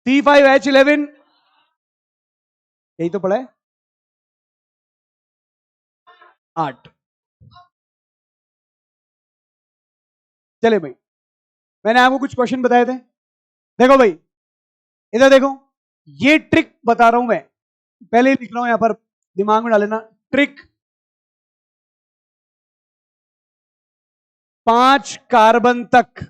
C5H11, यही तो पढ़ा है, 8। चले भाई, मैंने आपको कुछ क्वेश्चन बताए थे, देखो भाई इधर देखो, ये ट्रिक बता रहा हूं मैं, पहले ही लिख रहा हूं यहां पर, दिमाग में डाल लेना। ट्रिक 5 कार्बन तक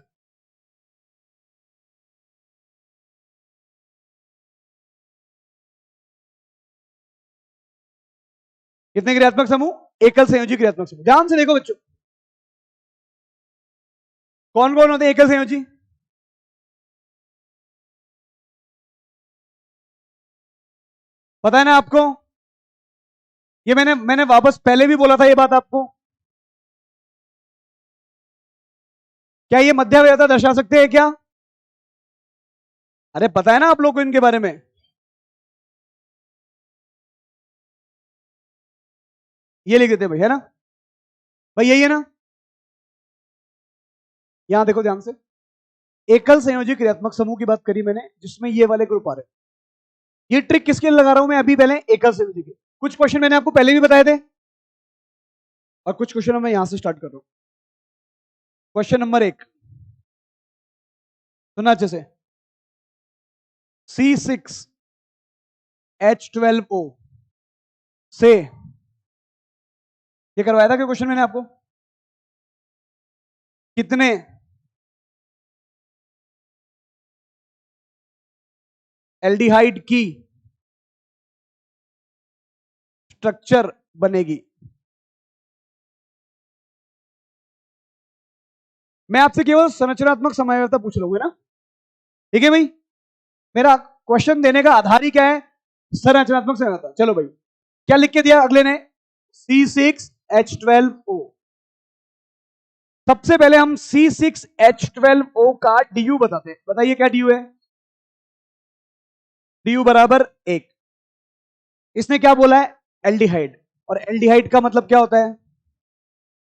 कितने क्रियात्मक समूह? एकल संयोजी क्रियात्मक समूह। ध्यान से देखो बच्चों, कौन कौन होते हैं एकल संयोजी? पता है ना आपको? ये मैंने वापस पहले भी बोला था ये बात आपको। क्या ये मध्यावयता दर्शा सकते हैं क्या? अरे पता है ना आप लोग को इनके बारे में? ये लिख देते भाई, है ना भाई, यही है ना? यहां देखो ध्यान से, एकल संयोजी क्रियात्मक समूह की बात करी मैंने, जिसमें ये वाले ग्रुप आ रहे हैं। ये ट्रिक किसके लिए लगा रहा हूं मैं अभी? पहले एकल संयोजी के कुछ क्वेश्चन मैंने आपको पहले भी बताए थे, और कुछ क्वेश्चन मैं यहां से स्टार्ट कर रहा हूं। क्वेश्चन नंबर 1 सुना अच्छे से। C6H12O से, ये करवाया था क्या क्वेश्चन मैंने आपको? कितने एल्डिहाइड की स्ट्रक्चर बनेगी? मैं आपसे केवल संरचनात्मक समयावता पूछ रहा हूं, है ना? ठीक है भाई, मेरा क्वेश्चन देने का आधार ही क्या है? संरचनात्मक समयावता। चलो भाई, क्या लिख के दिया अगले ने? C6H12O। सबसे पहले हम C6H12O का DU बताते हैं। बताइए क्या DU है? DU बराबर 1। इसने क्या बोला है? एल्डिहाइड। और एल्डिहाइड का मतलब क्या होता है?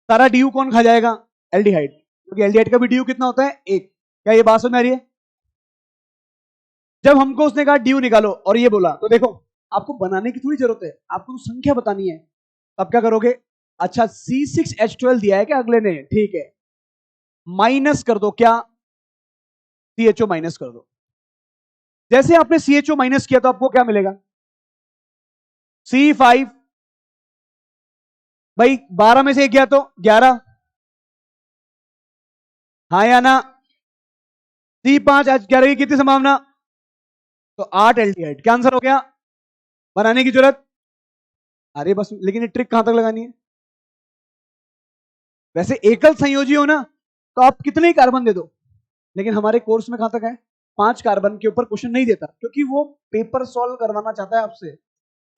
सारा DU कौन खा जाएगा? एल्डिहाइड, क्योंकि एल्डिहाइड का भी DU कितना होता है? 1। क्या ये बात समझ में आ रही है? जब हमको उसने कहा DU निकालो और ये बोला, तो देखो आपको बनाने की थोड़ी जरूरत है, आपको तो संख्या बतानी है। तब क्या करोगे? अच्छा C6H12 दिया है क्या अगले ने? ठीक है, माइनस कर दो, क्या? CHO माइनस कर दो। जैसे आपने CHO माइनस किया तो आपको क्या मिलेगा? C5, भाई 12 में से एक गया तो 11, हाँ या ना? C5H11 की कितनी संभावना? तो 8 एल्डिहाइड। क्या आंसर हो गया? बनाने की जरूरत? अरे बस, लेकिन ये ट्रिक कहां तक लगानी है? वैसे एकल संयोजी हो ना, तो आप कितने ही कार्बन दे दो, लेकिन हमारे कोर्स में कहां तक है? 5 कार्बन के ऊपर क्वेश्चन नहीं देता, क्योंकि वो पेपर सॉल्व करवाना चाहता है आपसे,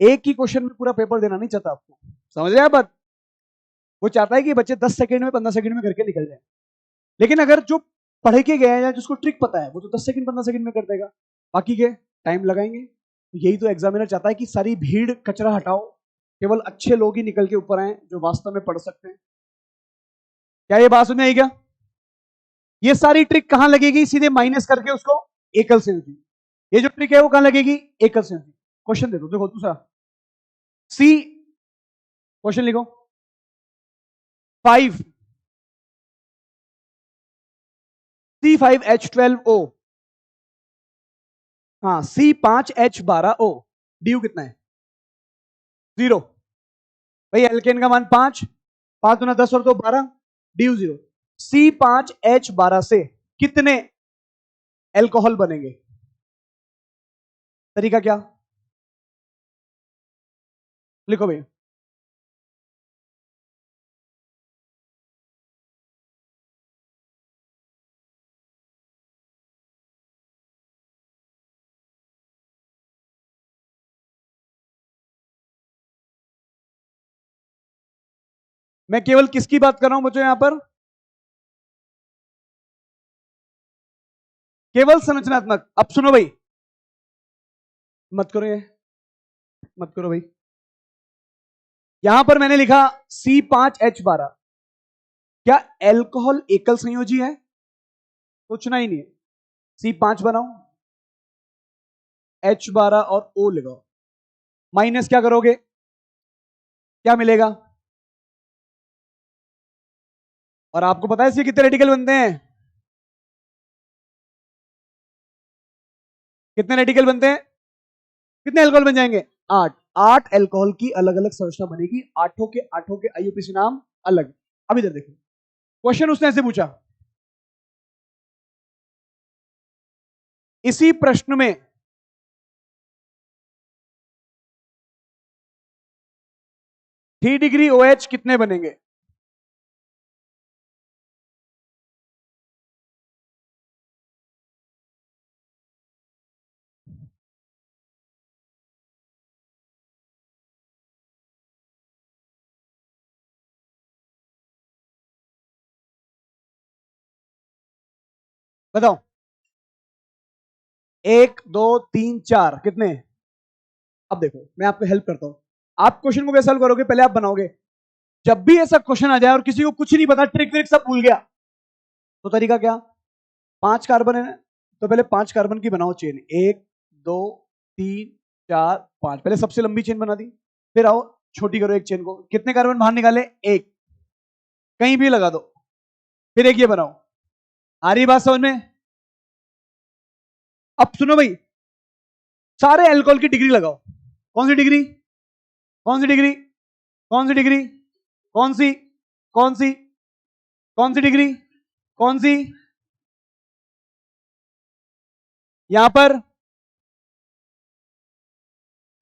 एक ही क्वेश्चन में पूरा पेपर देना नहीं चाहता आपको। समझ रहे हैं बात? वो चाहता है कि बच्चे 10 सेकंड में 15 सेकंड में करके निकल जाए। लेकिन अगर जो पढ़ के गए या जिसको ट्रिक पता है, वो तो 10 सेकंड 15 सेकंड में कर देगा, बाकी के टाइम लगाएंगे। तो यही तो एग्जामिनर चाहता है कि सारी भीड़ कचरा हटाओ, केवल अच्छे लोग ही निकल के ऊपर आए जो वास्तव में पढ़ सकते हैं। क्या ये बात सुनने आई क्या? ये सारी ट्रिक कहां लगेगी? सीधे माइनस करके उसको एकल संयोजी। ये जो ट्रिक है वो कहां लगेगी? एकल संयोजी। क्वेश्चन देखो, देखो दूसरा सी, क्वेश्चन लिखो। 5 C5H12O, हाँ C5H12O, DU कितना है? 0। भाई एल्केन का मान 5, 5 गुना 10 और 2 12, DU 0। C5H12 से कितने एल्कोहल बनेंगे? तरीका क्या? लिखो भाई। मैं केवल किसकी बात कर रहा हूं बच्चों? यहां पर केवल संरचनात्मक। अब सुनो भाई, मत करो ये, मत करो भाई। यहां पर मैंने लिखा C5H12, क्या एल्कोहल एकल संयोजी है? सोचना ही नहीं है। C5 बनाओ, H12 और O लगाओ, माइनस क्या करोगे, क्या मिलेगा? और आपको पता है इसके कितने रेडिकल बनते हैं? कितने रेडिकल बनते हैं? कितने अल्कोहल बन जाएंगे? 8। 8 अल्कोहल की अलग अलग संरचना बनेगी, आठों के आईयूपीएसी नाम अलग। अब इधर देखो, क्वेश्चन उसने ऐसे पूछा, इसी प्रश्न में 3 डिग्री OH कितने बनेंगे? बताओ। 1 2 3 4 कितने? अब देखो मैं आपको हेल्प करता हूं, आप क्वेश्चन को कैसे हल करोगे, पहले आप बनाओगे। जब भी ऐसा क्वेश्चन आ जाए और किसी को कुछ नहीं पता, ट्रिक व्रिक सब भूल गया, तो तरीका क्या, 5 कार्बन है तो पहले 5 कार्बन की बनाओ चेन, 1 2 3 4 5, पहले सबसे लंबी चेन बना दी, फिर आओ छोटी करो एक चेन को, कितने कार्बन बाहर निकाले, 1, कहीं भी लगा दो, फिर एक ये बनाओ। आ रही बात समझ में? अब सुनो भाई, सारे अल्कोहल की डिग्री लगाओ, कौन सी डिग्री, कौन सी डिग्री, कौन सी डिग्री, कौन सी, कौन सी, कौन सी डिग्री, कौन सी, यहां पर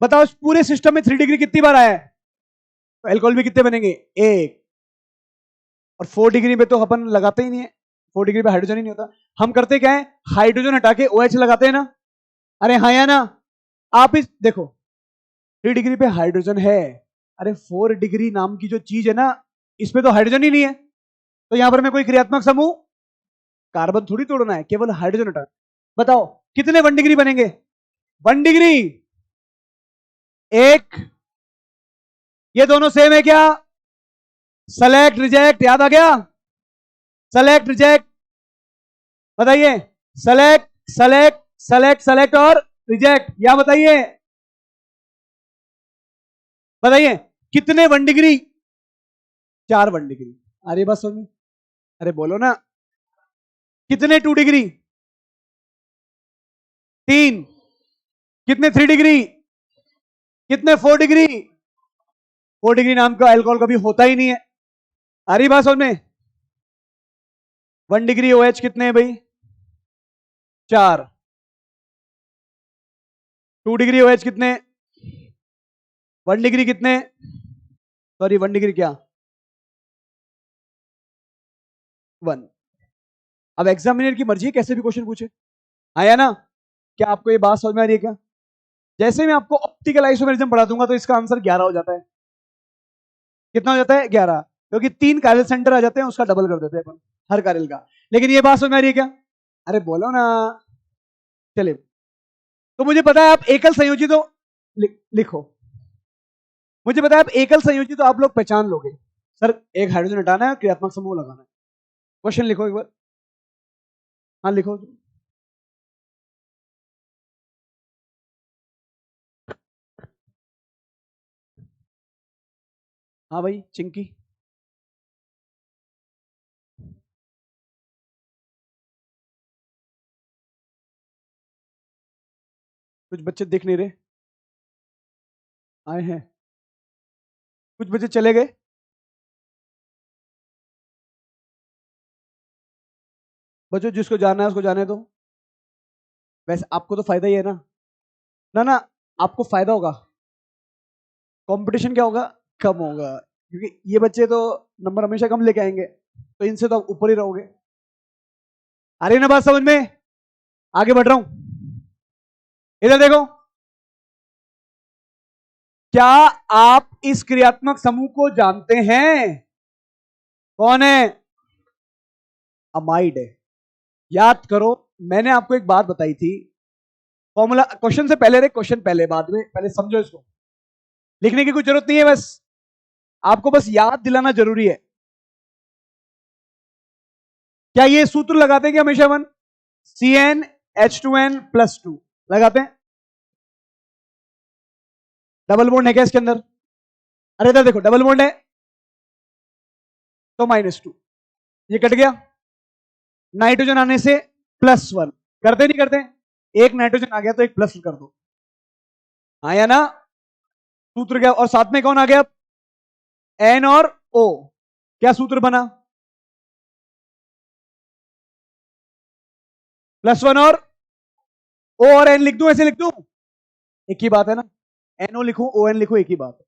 बताओ, इस पूरे सिस्टम में 3 डिग्री कितनी बार आया है, तो अल्कोहल भी कितने बनेंगे, 1। और 4 डिग्री पे तो अपन लगाते ही नहीं है, 4 डिग्री पे हाइड्रोजन ही नहीं होता, हम करते क्या है, हाइड्रोजन हटा के OH लगाते हैं ना, अरे हाँ या ना? आप इस देखो, 3 डिग्री पे हाइड्रोजन है, अरे 4 डिग्री नाम की जो चीज है ना, इसमें तो हाइड्रोजन ही नहीं है, तो यहां पर मैं कोई क्रियात्मक समूह, कार्बन थोड़ी तोड़ना है, केवल हाइड्रोजन हटा। बताओ कितने 1 डिग्री बनेंगे, 1 डिग्री, 1, ये दोनों सेम है क्या, सेलेक्ट रिजेक्ट, याद आ गया, सेलेक्ट रिजेक्ट, बताइए, सेलेक्ट सेलेक्ट सेलेक्ट सेलेक्ट और रिजेक्ट, या बताइए, बताइए कितने 1 डिग्री, 4 1 डिग्री। अरे बस सुन, अरे बोलो ना, कितने 2 डिग्री, 3, कितने 3 डिग्री, कितने 4 डिग्री, 4 डिग्री नाम का अल्कोहल कभी होता ही नहीं है। आ रही बात समझ में? 1 डिग्री OH कितने हैं भाई, 4, 2 डिग्री OH कितने, 1 डिग्री कितने, सॉरी 1 डिग्री क्या, 1। अब एग्जामिनर की मर्जी कैसे भी क्वेश्चन पूछे, आया ना? क्या आपको ये बात समझ में आ रही है क्या? जैसे मैं आपको ऑप्टिकल आइसोमेरिज्म पढ़ा दूंगा तो इसका आंसर 11 हो जाता है, कितना हो जाता है, 11, क्योंकि 3 कार्यल सेंटर आ जाते हैं, उसका डबल कर देते हैं अपन हर कार्यल का। लेकिन ये बात समझ में आ रही है क्या? अरे बोलो ना, चलिए। तो मुझे पता है आप एकल संयोजी तो लिखो, मुझे पता है आप एकल संयोजी तो आप लोग पहचान लोगे, सर एक हाइड्रोजन हटाना है, क्रियात्मक समूह लगाना है। क्वेश्चन लिखो एक बार, हाँ लिखो। हाँ भाई चिंकी, कुछ बच्चे दिख नहीं रहे, आए हैं, कुछ बच्चे चले गए, बच्चों जिसको जाना है उसको जाने दो। वैसे आपको तो फायदा ही है ना, ना ना, आपको फायदा होगा, कंपटीशन क्या होगा, कम होगा, क्योंकि ये बच्चे तो नंबर हमेशा कम लेके आएंगे, तो इनसे तो आप ऊपर ही रहोगे। आ रही ना बात समझ में? आगे बढ़ रहा हूं, इधर देखो, क्या आप इस क्रियात्मक समूह को जानते हैं, कौन है, अमाइड है। याद करो, मैंने आपको एक बात बताई थी, फॉर्मूला क्वेश्चन से पहले रे, क्वेश्चन पहले बाद में, पहले समझो इसको, लिखने की कोई जरूरत नहीं है, बस आपको बस याद दिलाना जरूरी है। क्या ये सूत्र लगाते हैं कि हमेशा 1 CnH2n+2 लगाते हैं? डबल बॉन्ड है क्या इसके अंदर? अरे इधर देखो, डबल बॉन्ड है तो -2, ये कट गया। नाइट्रोजन आने से +1, करते नहीं करते? एक नाइट्रोजन आ गया तो एक प्लस कर दो, आया ना सूत्र? क्या? और साथ में कौन आ गया? N और O। क्या सूत्र बना? +1 और O और N लिख दूं, ऐसे लिख दूं? एक ही बात है ना, NO लिखूं ON लिखूं, एक ही बात है।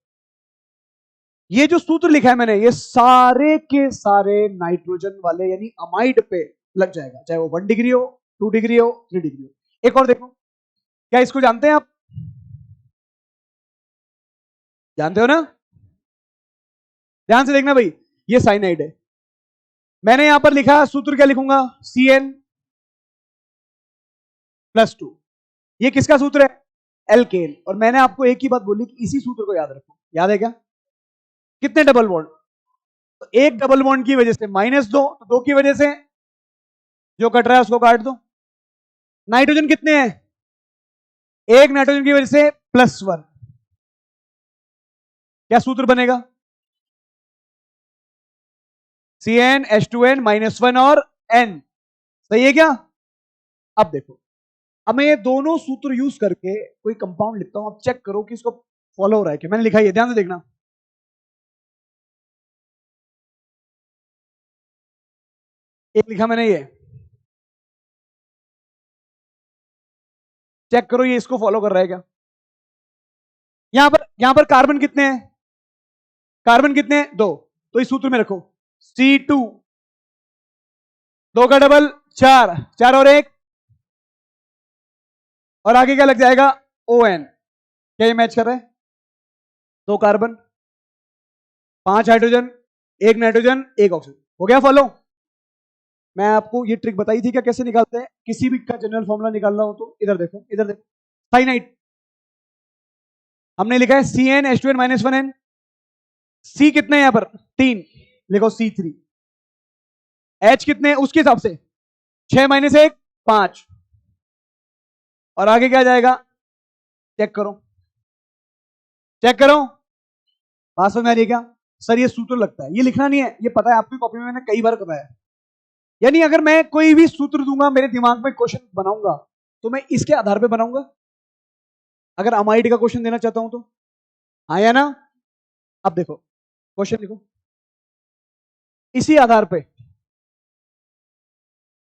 ये जो सूत्र लिखा है मैंने, ये सारे के सारे नाइट्रोजन वाले यानी अमाइड पे लग जाएगा, चाहे वो 1 डिग्री हो, 2 डिग्री हो, 3 डिग्री हो। एक और देखो, क्या इसको जानते हैं आप? जानते हो ना? ध्यान से देखना भाई, ये साइनाइड है। मैंने यहां पर लिखा, सूत्र क्या लिखूंगा? Cn+2। ये किसका सूत्र है? एल्केन। और मैंने आपको एक ही बात बोली कि इसी सूत्र को याद रखो। याद है क्या? कितने डबल बॉन्ड? तो एक डबल बॉन्ड की वजह से -2, तो 2 की वजह से जो कट रहा है उसको काट दो। नाइट्रोजन कितने हैं? एक नाइट्रोजन की वजह से +1। क्या सूत्र बनेगा? CnH2n -1 और N। सही है क्या? अब देखो, अब मैं ये दोनों सूत्र यूज करके कोई कंपाउंड लिखता हूं, अब चेक करो कि इसको फॉलो हो रहा है क्या। मैंने लिखा है, ध्यान से देखना। एक लिखा मैंने ये, चेक करो ये इसको फॉलो कर रहा है क्या। यहां पर कार्बन कितने हैं? कार्बन कितने हैं? 2। तो इस सूत्र में रखो C2, 2 का डबल 4, 4 और 1, और आगे क्या लग जाएगा? ON। क्या ये मैच कर रहा है? 2 कार्बन, 5 हाइड्रोजन, 1 नाइट्रोजन, 1 ऑक्सीजन। हो गया फॉलो? मैं आपको ये ट्रिक बताई थी क्या, कैसे निकालते हैं? किसी भी का जनरल फॉर्मूला निकालना हो तो इधर देखो, इधर देखो। साइनाइड हमने लिखा है CnH2n -1n। C कितने हैं यहां पर? 3, लिखो C3। H कितने उसके हिसाब से? 6 - 1, 5, और आगे क्या जाएगा? चेक करो, चेक करो। बात समझ में आ रही है क्या? सर ये सूत्र लगता है, ये लिखना नहीं है, ये पता है आपकी कॉपी में मैंने कई बार बताया। यानी अगर मैं कोई भी सूत्र दूंगा, मेरे दिमाग में क्वेश्चन बनाऊंगा, तो मैं इसके आधार पे बनाऊंगा। अगर अमाइड का क्वेश्चन देना चाहता हूं तो, आया ना? अब देखो क्वेश्चन लिखो इसी आधार पे,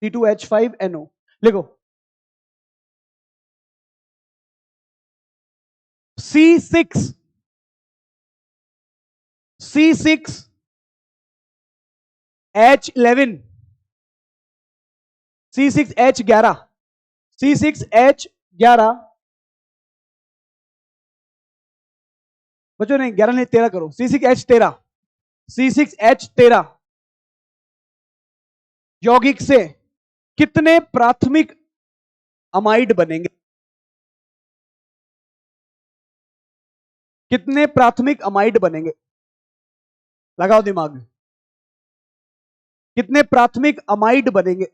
C2H5NO लिखो। C6 C6H11, C6H11, C6H11, बच्चों नहीं 11 नहीं 13 करो, C6H13, C6H13 यौगिक से कितने प्राथमिक अमाइड बनेंगे? कितने प्राथमिक अमाइड बनेंगे? लगाओ दिमाग। कितने प्राथमिक अमाइड बनेंगे?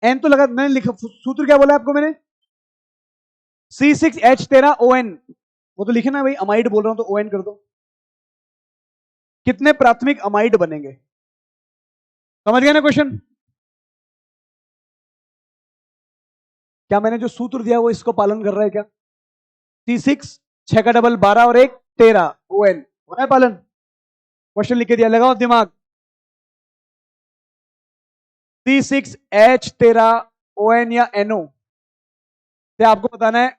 एन तो लगा, मैंने लिखा सूत्र क्या बोला आपको मैंने? C6H13ON। वो तो लिखे ना भाई, अमाइड बोल रहा हूं तो ON कर दो। कितने प्राथमिक अमाइड बनेंगे? समझ गया ना क्वेश्चन? क्या मैंने जो सूत्र दिया वो इसको पालन कर रहा है क्या? C6, 6 का डबल 12 और 1 13, ON हो रहा है पालन? क्वेश्चन लिख के दिया, लगाओ दिमाग। C6H13ON या NO से आपको बताना है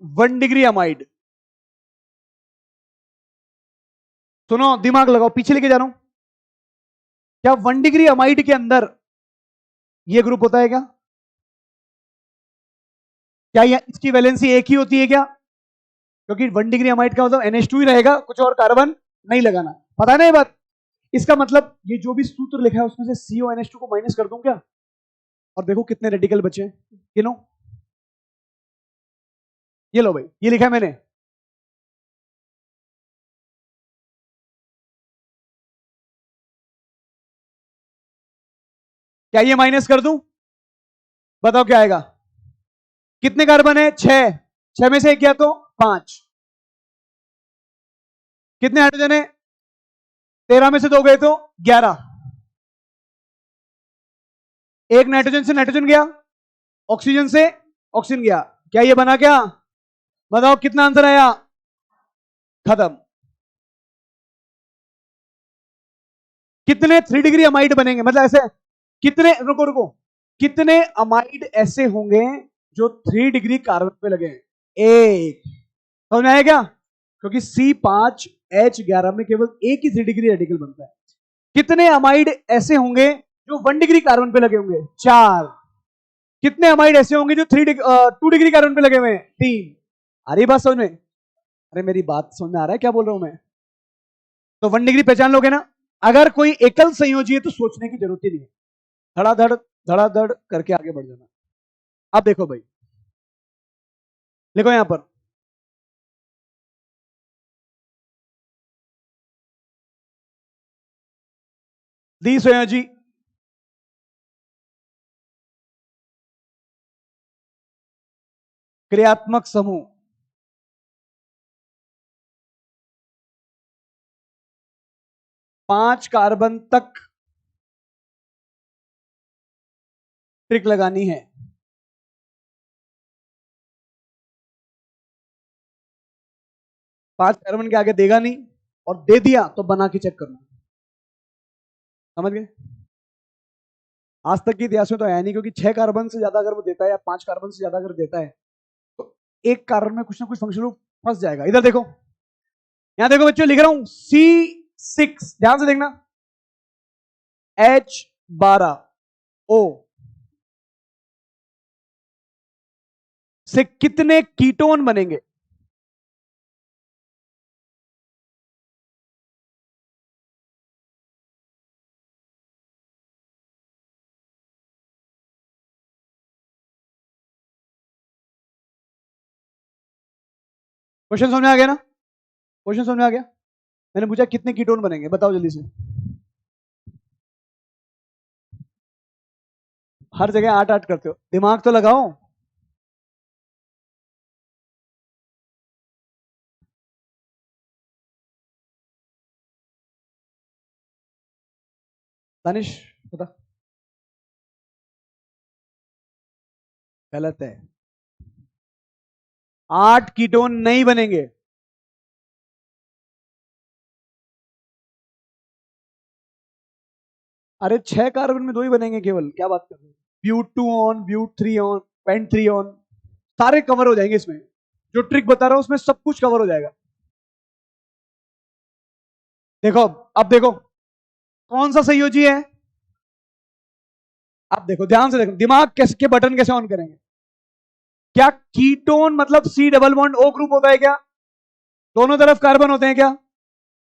1 डिग्री अमाइड। सुनो, दिमाग लगाओ, पीछे लेके जा रहा हूं। क्या 1 डिग्री अमाइड के अंदर ये ग्रुप होता है क्या? क्या इसकी वैलेंसी एक ही होती है क्या? क्योंकि 1 डिग्री अमाइड का मतलब NH2 ही रहेगा, कुछ और कार्बन नहीं लगाना। पता है ना ये बात? इसका मतलब ये जो भी सूत्र लिखा है उसमें से CONH2 को माइनस कर दूं क्या? और देखो कितने रेडिकल बचे हैं। गिनो, ये लो भाई, ये लिखा है मैंने। क्या ये माइनस कर दूं? बताओ क्या आएगा? कितने कार्बन है? 6, 6 में से एक गया तो 5, कितने हाइड्रोजन है? 13 में से 2 गए तो 11। एक नाइट्रोजन से नाइट्रोजन गया, ऑक्सीजन से ऑक्सीजन गया, क्या ये बना क्या? बताओ कितना आंसर आया? खत्म। कितने 3 डिग्री अमाइड बनेंगे, मतलब ऐसे कितने, रुको रुको, कितने अमाइड ऐसे होंगे जो 3 डिग्री कार्बन पे लगे हैं? एक। समझ में आया क्या? क्योंकि C5H11 में केवल एक ही 3 डिग्री रेडिकल बनता है। कितने अमाइड ऐसे होंगे जो 1 डिग्री कार्बन पे लगे होंगे? 4। कितने अमाइड ऐसे होंगे जो 2 डिग्री कार्बन पे लगे हुए हैं? 3। आ रही बात समझ में? अरे मेरी बात समझ में आ रहा है क्या बोल रहा हूं मैं? तो 1 डिग्री पहचान लोगे ना? अगर कोई एकल संयोजी है तो सोचने की जरूरत ही नहीं है, धड़ाधड़ धड़ाधड़ करके आगे बढ़ जाना। अब देखो भाई, देखो यहां पर द्विसंयोजी, क्रियात्मक समूह, 5 कार्बन तक ट्रिक लगानी है। 5 कार्बन के आगे देगा नहीं, और दे दिया तो बना के चेक करना। समझ गए? आज तक के इतिहास में तो है नहीं, क्योंकि 6 कार्बन से ज्यादा अगर वो देता है या 5 कार्बन से ज्यादा अगर देता है तो एक कार्बन में कुछ ना कुछ फंक्शन फंस जाएगा। इधर देखो, यहां देखो बच्चों, लिख रहा हूं C6, ध्यान से देखना, H12O से कितने कीटोन बनेंगे? क्वेश्चन समझ में आ गया ना? क्वेश्चन समझ में आ गया? मैंने पूछा कितने कीटोन बनेंगे, बताओ जल्दी से। हर जगह 8-8 करते हो, दिमाग तो लगाओ। दानिश बता। गलत है, 8 कीटोन नहीं बनेंगे। अरे 6 कार्बन में 2 ही बनेंगे केवल, क्या बात कर रहे हो? ब्यूट 2 ऑन, ब्यूट 3 ऑन, पेंट 3 ऑन, सारे कवर हो जाएंगे इसमें। जो ट्रिक बता रहा हूं उसमें सब कुछ कवर हो जाएगा। देखो, अब देखो कौन सा संयोजी है। अब देखो ध्यान से, देखो दिमाग कैसे के बटन कैसे ऑन करेंगे। क्या कीटोन मतलब C double bond O group होता है क्या? दोनों तरफ कार्बन होते हैं क्या?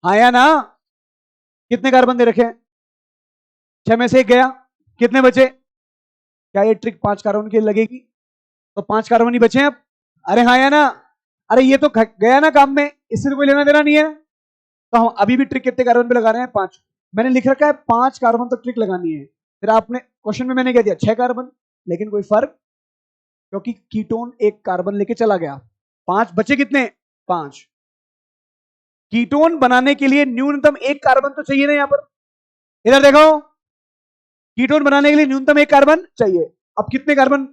हाँ या ना? कितने कार्बन दे रखे हैं? 6 में से 1 गया, कितने बचे? क्या ये ट्रिक 5 कार्बन के लिए लगेगी? तो 5 कार्बन ही बचे हैं अब। अरे हाँ या ना? अरे ये तो गया ना काम में, इससे तो कोई लेना देना नहीं है। तो हम अभी भी ट्रिक कितने कार्बन पे लगा रहे हैं? 5। मैंने लिख रखा है 5 कार्बन तक ट्रिक लगानी है। फिर आपने क्वेश्चन में मैंने क्या दिया? 6 कार्बन, लेकिन कोई फर्क, क्योंकि कीटोन एक कार्बन लेके चला गया। 5 बचे कितने? 5। कीटोन बनाने के लिए न्यूनतम 1 कार्बन तो चाहिए ना यहां पर। इधर देखो, कीटोन बनाने के लिए न्यूनतम 1 कार्बन चाहिए। अब कितने कार्बन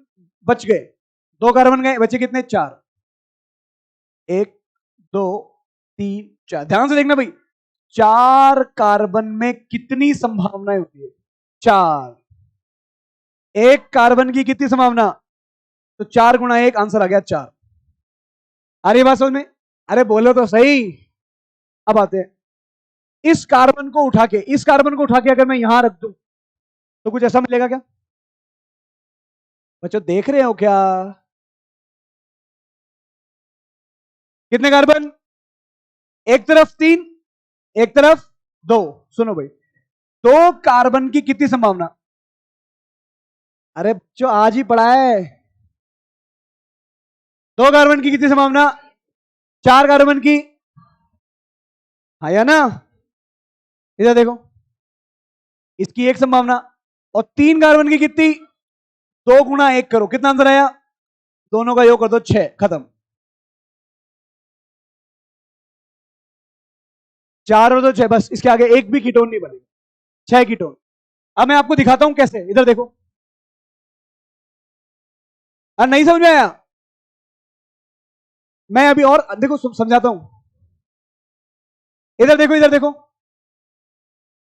बच गए? 2 कार्बन गए, बचे कितने? 4। 1 2 3 4, ध्यान से देखना भाई, 4 कार्बन में कितनी संभावनाएं होती है? 4। 1 कार्बन की कितनी संभावना? तो 4 गुणा 1, आंसर आ गया 4। अरे बात समझ में? अरे बोलो तो सही। अब आते हैं, इस कार्बन को उठा के, इस कार्बन को उठा के अगर मैं यहां रख दूं तो कुछ ऐसा मिलेगा क्या? बच्चों देख रहे हो क्या? कितने कार्बन? एक तरफ 3, एक तरफ 2। सुनो भाई, 2 कार्बन की कितनी संभावना? अरे बच्चों आज ही पढ़ा है। 2 कार्बन की कितनी संभावना? 4 कार्बन की, हाँ या ना? इधर देखो, इसकी 1 संभावना, और 3 कार्बन की कितनी? 2 गुणा 1 करो, कितना आंसर आया? दोनों का योग कर दो, 6, खत्म। 4 और 2 6, बस इसके आगे एक भी कीटोन नहीं बनेगा, 6 कीटोन। अब मैं आपको दिखाता हूं कैसे, इधर देखो। नहीं समझ में आया? मैं अभी और देखो समझाता हूं। इधर देखो, इधर देखो।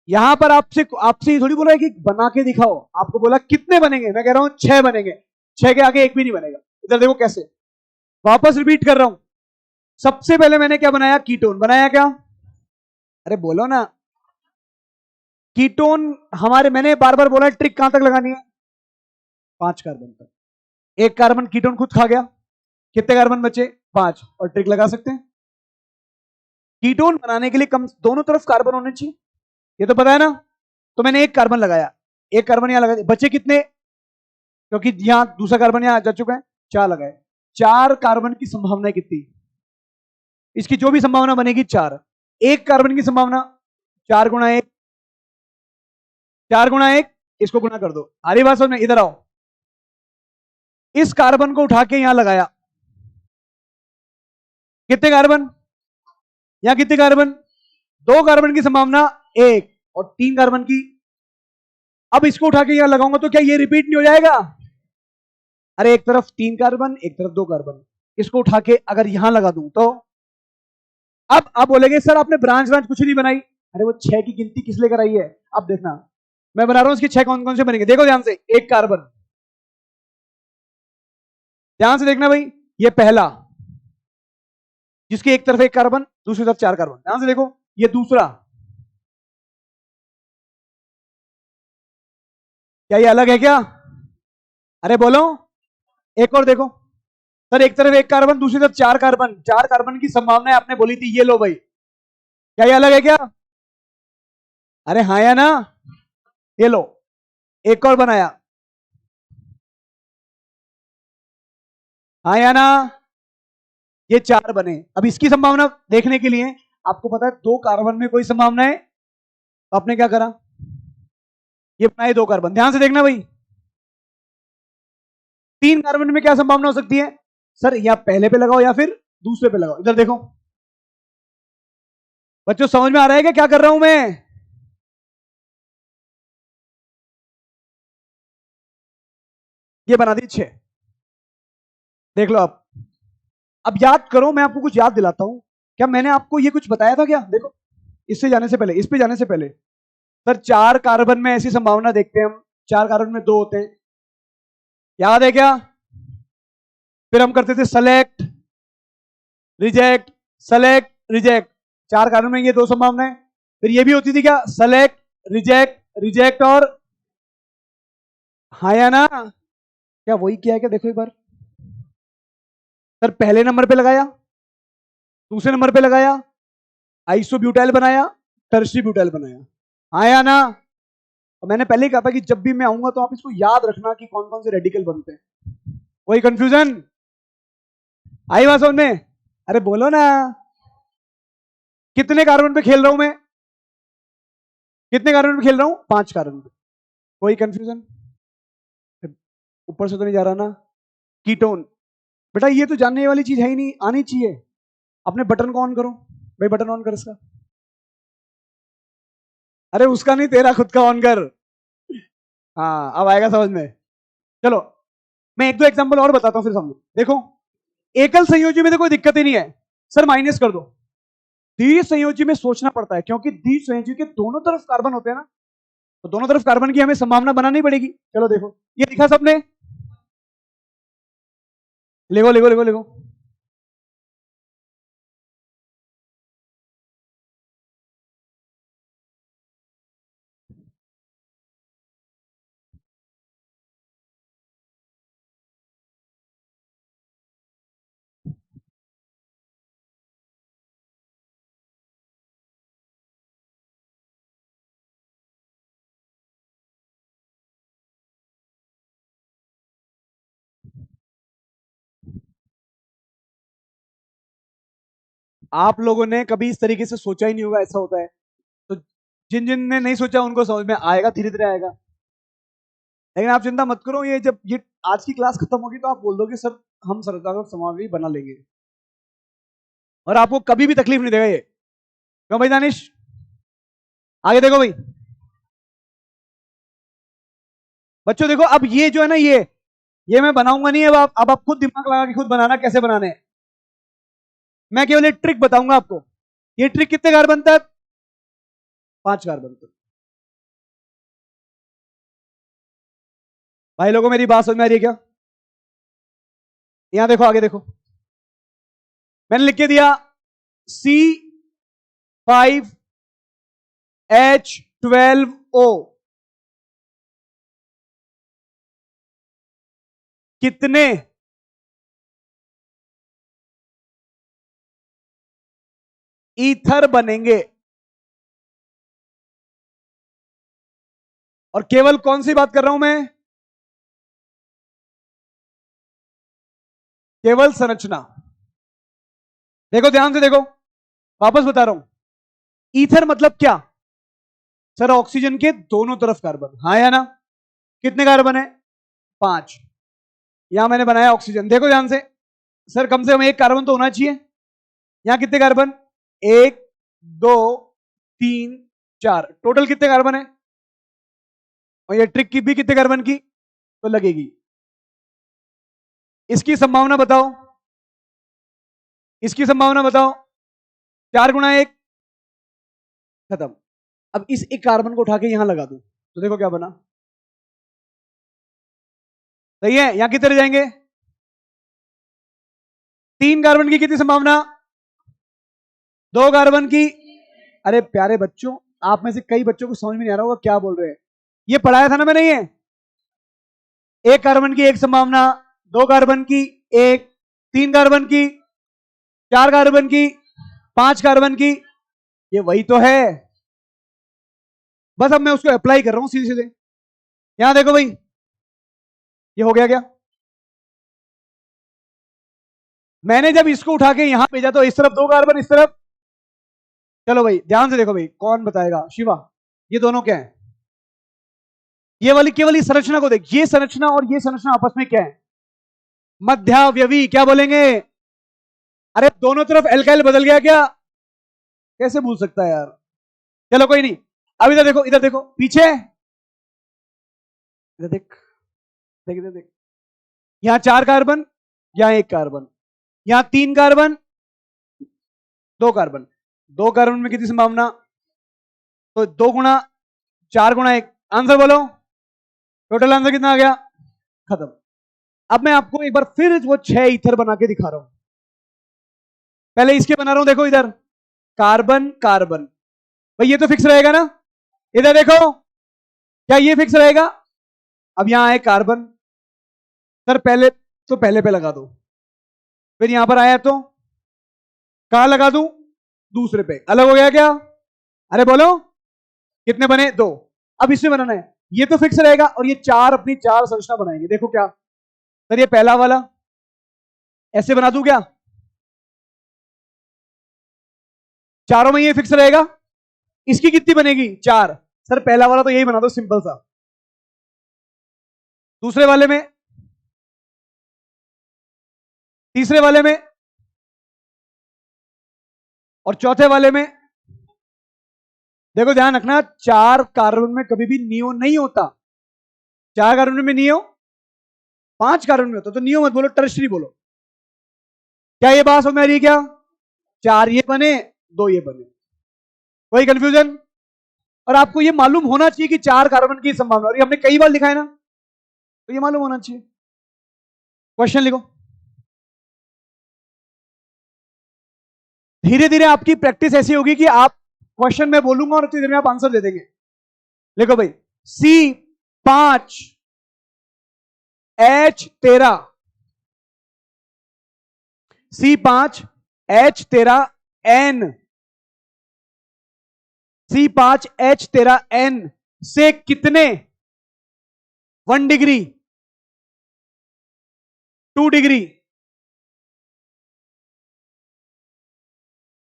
यहां पर आपसे आपसे ये थोड़ी बोला है कि बना के दिखाओ, आपको बोला कितने बनेंगे, मैं कह रहा हूं 6 बनेंगे, 6 के आगे एक भी नहीं बनेगा। इधर देखो कैसे, वापस रिपीट कर रहा हूं। सबसे पहले मैंने क्या बनाया, कीटोन बनाया। क्या? अरे बोलो ना। कीटोन हमारे, मैंने बार बार बोला ट्रिक कहां तक लगानी है, 5 कार्बन तक। एक कार्बन कीटोन खुद खा गया, कितने कार्बन बचे, 5, और ट्रिक लगा सकते हैं। कीटोन बनाने के लिए कम दोनों तरफ कार्बन होने चाहिए, ये तो पता है ना। तो मैंने एक कार्बन लगाया, एक कार्बन यहां लगा दिया, बचे कितने, क्योंकि यहां दूसरा कार्बन यहां जा चुका है, 4 लगाए। 4 कार्बन की संभावना कितनी, इसकी जो भी संभावना बनेगी 4। एक कार्बन की संभावना 4 गुणा 1, 4 गुणा 1, इसको गुणा कर दो। आरी बात समझ में? इधर आओ, इस कार्बन को उठा के यहां लगाया, कितने कार्बन, यहां कितने कार्बन, 2 कार्बन की संभावना 1 और 3 कार्बन की। अब इसको उठा के यहां लगाऊंगा तो क्या ये रिपीट नहीं हो जाएगा? अरे एक तरफ 3 कार्बन, एक तरफ 2 कार्बन, इसको उठा के अगर यहां लगा दूं तो अब आप बोलेंगे सर आपने ब्रांच ब्रांच कुछ नहीं बनाई। अरे वो 6 की गिनती किस लिए कराई है, अब देखना मैं बना रहा हूं, इसके 6 कौन कौन से बनेंगे, देखो ध्यान से। एक कार्बन, ध्यान से देखना भाई, ये पहला, जिसके एक तरफ एक कार्बन, दूसरी तरफ 4 कार्बन, ध्यान से देखो। ये दूसरा, क्या ये अलग है क्या? अरे बोलो। एक और देखो सर, एक तरफ एक कार्बन, दूसरी तरफ 4 कार्बन, 4 कार्बन की संभावना है आपने बोली थी, ये लो भाई, क्या ये अलग है क्या? अरे हाँ या ना, ये लो। एक और बनाया, हाँ या ना, ये 4 बने। अब इसकी संभावना देखने के लिए आपको पता है 2 कार्बन में कोई संभावना है, तो आपने क्या करा, ये बनाए 2 कार्बन। ध्यान से देखना भाई, 3 कार्बन में क्या संभावना हो सकती है, सर या पहले पे लगाओ या फिर दूसरे पे लगाओ। इधर देखो बच्चों, समझ में आ रहा है क्या कर रहा हूं मैं? ये बना दी 6, देख लो आप। अब याद करो, मैं आपको कुछ याद दिलाता हूं, क्या मैंने आपको ये कुछ बताया था क्या? देखो, इससे जाने से पहले, इस पे जाने से पहले, सर 4 कार्बन में ऐसी संभावना देखते हैं हम, 4 कार्बन में 2 होते हैं, याद है क्या? फिर हम करते थे select reject, select reject, 4 carbon में ये 2 संभावनाएं। फिर ये भी होती थी क्या, सेलेक्ट रिजेक्ट, रिजेक्ट और हाँ या ना, क्या वही किया है क्या, देखो एक बार। सर पहले नंबर पे लगाया, दूसरे नंबर पे लगाया, आइसोब्यूटाइल बनाया, टर्शी ब्यूटाइल बनाया, हाँ या ना। और मैंने पहले ही कहा था कि जब भी मैं आऊंगा तो आप इसको याद रखना कि कौन कौन से रेडिकल बनते हैं। कोई कंफ्यूजन आई बात समझ में? अरे बोलो ना, कितने कार्बन पे खेल रहा हूं मैं, कितने कार्बन पे खेल रहा हूं, 5 कार्बन पे। कोई कंफ्यूजन, ऊपर से तो नहीं जा रहा ना। कीटोन, बेटा ये तो जानने वाली चीज है ही नहीं, आनी चाहिए। अपने बटन को ऑन करो भाई, बटन ऑन कर इसका। अरे उसका नहीं, तेरा खुद का ऑन कर। हाँ अब आएगा समझ में। चलो मैं एक दो एग्जांपल और बताता हूं फिर समझो। देखो एकल संयोजी में तो कोई दिक्कत ही नहीं है, सर माइनस कर दो। द्वि संयोजी में सोचना पड़ता है, क्योंकि द्वि संयोजी के दोनों तरफ कार्बन होते हैं ना, तो दोनों तरफ कार्बन की हमें संभावना बनानी पड़ेगी। चलो देखो, ये लिखा सबने, लिखो लिखो लिखो लिखो। आप लोगों ने कभी इस तरीके से सोचा ही नहीं होगा ऐसा होता है, तो जिन जिन ने नहीं सोचा उनको समझ में आएगा, धीरे धीरे आएगा। लेकिन आप चिंता मत करो, ये जब ये आज की क्लास खत्म होगी तो आप बोल दो कि सर हम संरचनात्मक समावेशी बना लेंगे, और आपको कभी भी तकलीफ नहीं देगा ये। क्यों भाई दानिश? आगे देखो भाई बच्चों, देखो अब ये जो है ना, ये मैं बनाऊंगा नहीं। अब आप खुद दिमाग लगा के खुद बनाना कैसे बनाने हैं। मैं केवल एक ट्रिक बताऊंगा आपको। ये ट्रिक कितने कार्बन तक? 5 कार्बन तक। भाई लोगों मेरी बात समझ में आ रही है क्या? यहां देखो, आगे देखो, मैंने लिख के दिया C5H12O कितने ईथर बनेंगे? और केवल कौन सी बात कर रहा हूं मैं? केवल संरचना। देखो ध्यान से देखो, वापस बता रहा हूं। ईथर मतलब क्या? सर ऑक्सीजन के दोनों तरफ कार्बन, हाँ या ना? कितने कार्बन है? 5। यहां मैंने बनाया ऑक्सीजन, देखो ध्यान से। सर कम से कम एक कार्बन तो होना चाहिए। यहां कितने कार्बन? 1 2 3 4, टोटल कितने कार्बन है? और ये ट्रिक की भी कितने कार्बन की तो लगेगी? इसकी संभावना बताओ, इसकी संभावना बताओ। 4 गुणा 1, खत्म। अब इस एक कार्बन को उठा के यहां लगा दूं तो देखो क्या बना। सही है? यहां कितने रह जाएंगे? 3 कार्बन की कितनी संभावना? 2 कार्बन की। अरे प्यारे बच्चों, आप में से कई बच्चों को समझ में नहीं आ रहा होगा क्या बोल रहे हैं। ये पढ़ाया था ना मैंने ये। 1 कार्बन की 1 संभावना, 2 कार्बन की 1, 3 कार्बन की, 4 कार्बन की, 5 कार्बन की। ये वही तो है। बस अब मैं उसको अप्लाई कर रहा हूं सीधे सीधे। यहां देखो भाई, ये हो गया क्या? मैंने जब इसको उठा के यहां भेजा तो इस तरफ 2 कार्बन, इस तरफ। चलो भाई ध्यान से देखो भाई, कौन बताएगा? शिवा, ये दोनों क्या है? ये वाली केवल इस संरचना को देख, ये संरचना और ये संरचना आपस में क्या है? मध्यावयवी। क्या बोलेंगे? अरे दोनों तरफ एल्काइल बदल गया क्या? कैसे भूल सकता है यार। चलो कोई नहीं। अब इधर देखो, इधर देखो पीछे, इधर देख, देख इधर देख। यहां 4 कार्बन, यहां 1 कार्बन, यहां 3 कार्बन, 2 कार्बन। 2 कार्बन में कितनी संभावना? तो 2 गुणा 4 गुणा 1, आंसर बोलो। टोटल आंसर कितना आ गया? खत्म। अब मैं आपको एक बार फिर वो 6 ईथर बना के दिखा रहा हूं। पहले इसके बना रहा हूं, देखो इधर कार्बन कार्बन। भाई ये तो फिक्स रहेगा ना? इधर देखो, क्या ये फिक्स रहेगा? अब यहां आए कार्बन, सर पहले तो पहले पे लगा दो, फिर यहां पर आया तो कहां लगा दूं? दूसरे पे। अलग हो गया क्या? अरे बोलो, कितने बने? 2। अब इसमें बनाना है, ये तो फिक्स रहेगा और ये 4 अपनी 4 संरचना बनाएंगे। देखो क्या सर, ये पहला वाला ऐसे बना दूं क्या? चारों में ये फिक्स रहेगा। इसकी कितनी बनेगी? 4। सर पहला वाला तो यही बना दो, सिंपल सा। दूसरे वाले में, तीसरे वाले में और चौथे वाले में। देखो ध्यान रखना, 4 कार्बन में कभी भी नियो नहीं होता। 4 कार्बन में नियो, 5 कार्बन में होता। तो नियो मत बोलो, टर्शरी बोलो। क्या ये बात समझ में आ रही है क्या? 4 ये बने, 2 ये बने। कोई कंफ्यूजन? और आपको ये मालूम होना चाहिए कि 4 कार्बन की संभावना, और ये हमने कई बार लिखा है ना, तो ये मालूम होना चाहिए। क्वेश्चन लिखो। धीरे धीरे आपकी प्रैक्टिस ऐसी होगी कि आप क्वेश्चन में बोलूंगा और उतनी देर में आप आंसर दे देंगे। लिखो भाई, C5H13, C5H13N, C5H13N से कितने 1 डिग्री, 2 डिग्री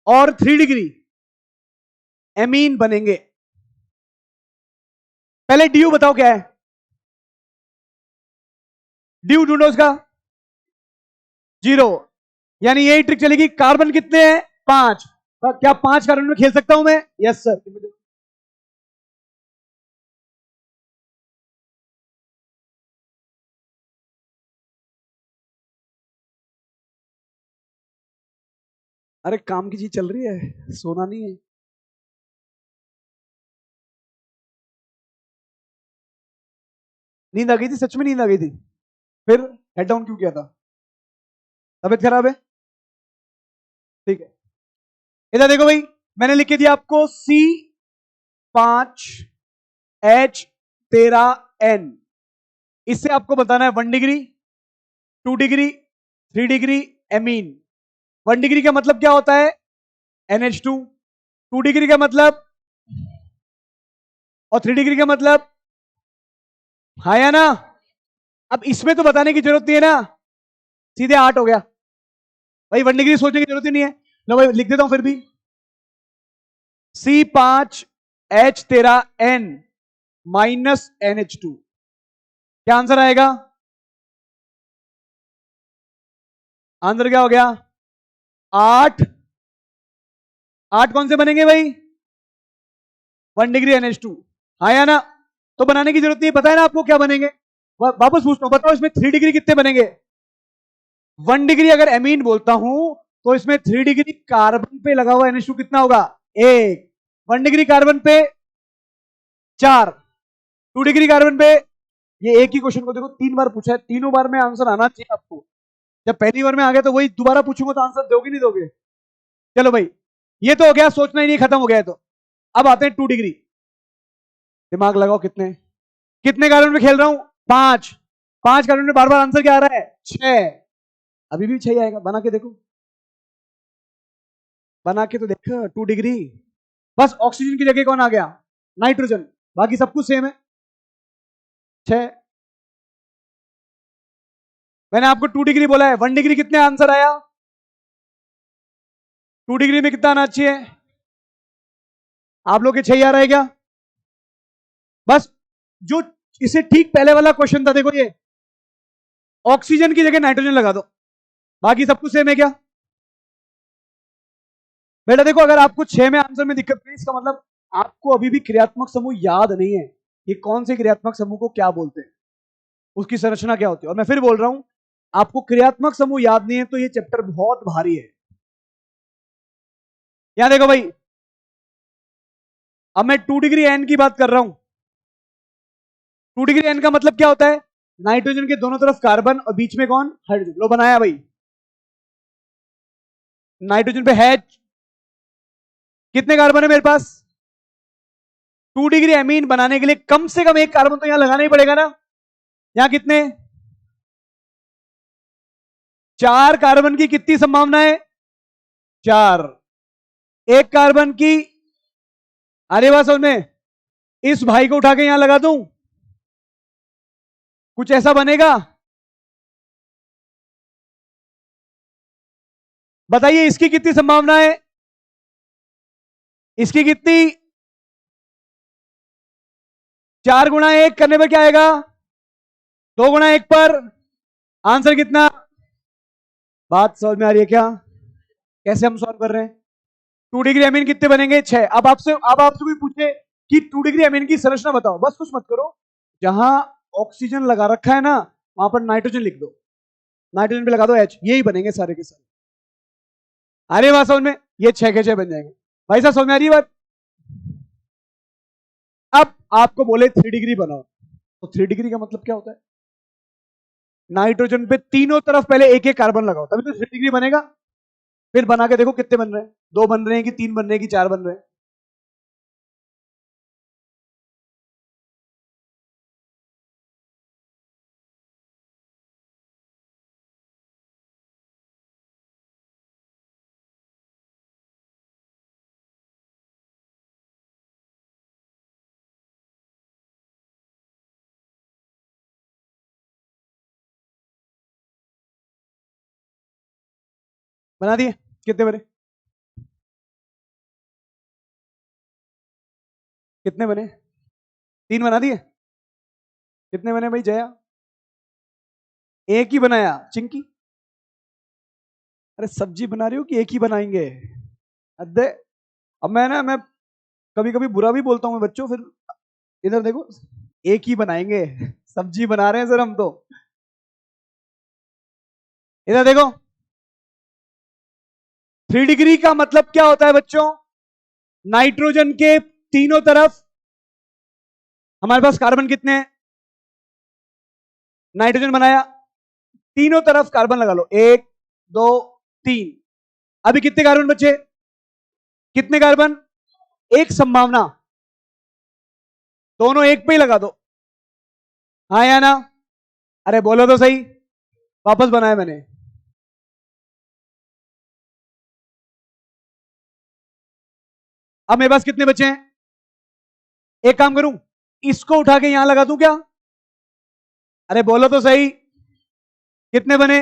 और 3 डिग्री एमीन बनेंगे? पहले ड्यू बताओ क्या है? ड्यू ढूंढो उसका। 0। यानी यही ट्रिक चलेगी। कार्बन कितने हैं? 5। क्या 5 कार्बन में खेल सकता हूं मैं? Yes sir. अरे काम की चीज चल रही है, सोना नहीं है। नींद आ गई थी, सच में नींद आ गई थी। फिर हेड डाउन क्यों किया था? तबीयत खराब है? ठीक है, इधर देखो भाई, मैंने लिख के दिया आपको C5H13N। इससे आपको बताना है 1 degree, 2 degree, 3 degree amine. 1 degree का मतलब क्या होता है? NH2। 2 डिग्री का मतलब, और 3 डिग्री का मतलब, हाँ या ना? अब इसमें तो बताने की जरूरत नहीं है ना, सीधे 8 हो गया भाई। 1 डिग्री सोचने की जरूरत ही नहीं है। लो भाई लिख देता हूं फिर भी, C5H13N माइनस NH2। क्या आंसर आएगा? आंसर क्या हो गया? 8। 8 कौन से बनेंगे भाई? 1 डिग्री NH2, हाँ या ना? तो बनाने की जरूरत नहीं है, पता है ना आपको क्या बनेंगे। वापस पूछता हूं, बताओ इसमें 3 डिग्री कितने बनेंगे? 1 डिग्री अगर एमीन बोलता हूं तो इसमें 3 डिग्री कार्बन पे लगा हुआ NH2 कितना होगा? 1। 1 डिग्री कार्बन पे 4। 2 डिग्री कार्बन पे, ये एक ही क्वेश्चन को देखो 3 बार पूछा है, तीनों बार में आंसर आना चाहिए आपको। जब पहली बार में आ गया तो वही दोबारा पूछूंगा तो आंसर दोगे नहीं दोगे? चलो भाई, ये तो हो गया, सोचना ही नहीं, खत्म हो गया है। तो अब आते हैं 2 डिग्री। दिमाग लगाओ, कितने कितने कार्बन में खेल रहा हूं? 5। 5 कार्बन में बार बार आंसर क्या आ रहा है? 6। अभी भी 6 आएगा, बना के देखो, बना के तो देखो। 2 डिग्री, बस ऑक्सीजन की जगह कौन आ गया? नाइट्रोजन। बाकी सब कुछ सेम है। 6। मैंने आपको 2 डिग्री बोला है, 1 डिग्री कितने आंसर आया? 2 डिग्री में कितना आना चाहिए? आप लोग के 6 आ रहा है क्या? बस जो इसे ठीक पहले वाला क्वेश्चन था, देखो ये ऑक्सीजन की जगह नाइट्रोजन लगा दो, बाकी सब कुछ सेम है क्या? बेटा देखो, अगर आपको 6 में आंसर में दिक्कत नहीं, इसका मतलब आपको अभी भी क्रियात्मक समूह याद नहीं है, ये कौन से क्रियात्मक समूह को क्या बोलते हैं, उसकी संरचना क्या होती है। और मैं फिर बोल रहा हूं, आपको क्रियात्मक समूह याद नहीं है तो ये चैप्टर बहुत भारी है। यहां देखो भाई, अब मैं 2 डिग्री एन की बात कर रहा हूं। 2 डिग्री एन का मतलब क्या होता है? नाइट्रोजन के दोनों तरफ कार्बन और बीच में कौन? हाइड्रोजन। लो बनाया भाई, नाइट्रोजन पे है कितने कार्बन है मेरे पास? 2 डिग्री एमीन बनाने के लिए कम से कम एक कार्बन तो यहां लगाना ही पड़ेगा ना। यहां कितने? 4 कार्बन की कितनी संभावना है? 4। एक कार्बन की, अरे बात समझ में, इस भाई को उठा के यहां लगा दूं, कुछ ऐसा बनेगा? बताइए इसकी कितनी संभावना है? इसकी कितनी? 4 गुणा 1 करने पर क्या आएगा? 2 गुणा 1 पर आंसर कितना? बात समझ में आ रही है क्या? कैसे हम सॉल्व कर रहे हैं? 2 डिग्री एमीन कितने बनेंगे? 6। अब आपसे कोई पूछे कि 2 डिग्री एमीन की संरचना बताओ, बस कुछ मत करो, जहां ऑक्सीजन लगा रखा है ना, वहां पर नाइट्रोजन लिख दो, नाइट्रोजन पे लगा दो H, यही बनेंगे सारे के सारे। अरे बात समझ में, ये 6 के 6 बन जाएंगे। भाई साहब समझ में आ रही है बात? अब आपको बोले 3 डिग्री बनाओ, तो 3 डिग्री का मतलब क्या होता है? नाइट्रोजन पे तीनों तरफ पहले एक एक कार्बन लगाओ, तभी तो 3 डिग्री बनेगा। फिर बना के देखो कितने बन रहे हैं, 2 बन रहे हैं कि 3 बन रहे हैं कि 4 बन रहे हैं। बना दिए? कितने बने? कितने बने? 3 बना दिए? कितने बने भाई जया? एक ही बनाया चिंकी? अरे सब्जी बना रही हो कि एक ही बनाएंगे? अदे अब मैं कभी कभी बुरा भी बोलता हूँ मैं बच्चों, फिर इधर देखो, एक ही बनाएंगे, सब्जी बना रहे हैं सर हम तो। इधर देखो, 3 डिग्री का मतलब क्या होता है बच्चों? नाइट्रोजन के तीनों तरफ हमारे पास कार्बन कितने हैं? नाइट्रोजन बनाया, तीनों तरफ कार्बन लगा लो, 1 2 3। अभी कितने कार्बन बचे? कितने कार्बन? एक संभावना, दोनों एक पे ही लगा दो, हाँ या ना? अरे बोलो तो सही। वापस बनाया मैंने। अब मेरे पास कितने बचे हैं? एक काम करूं, इसको उठा के यहां लगा दूं क्या? अरे बोलो तो सही। कितने बने?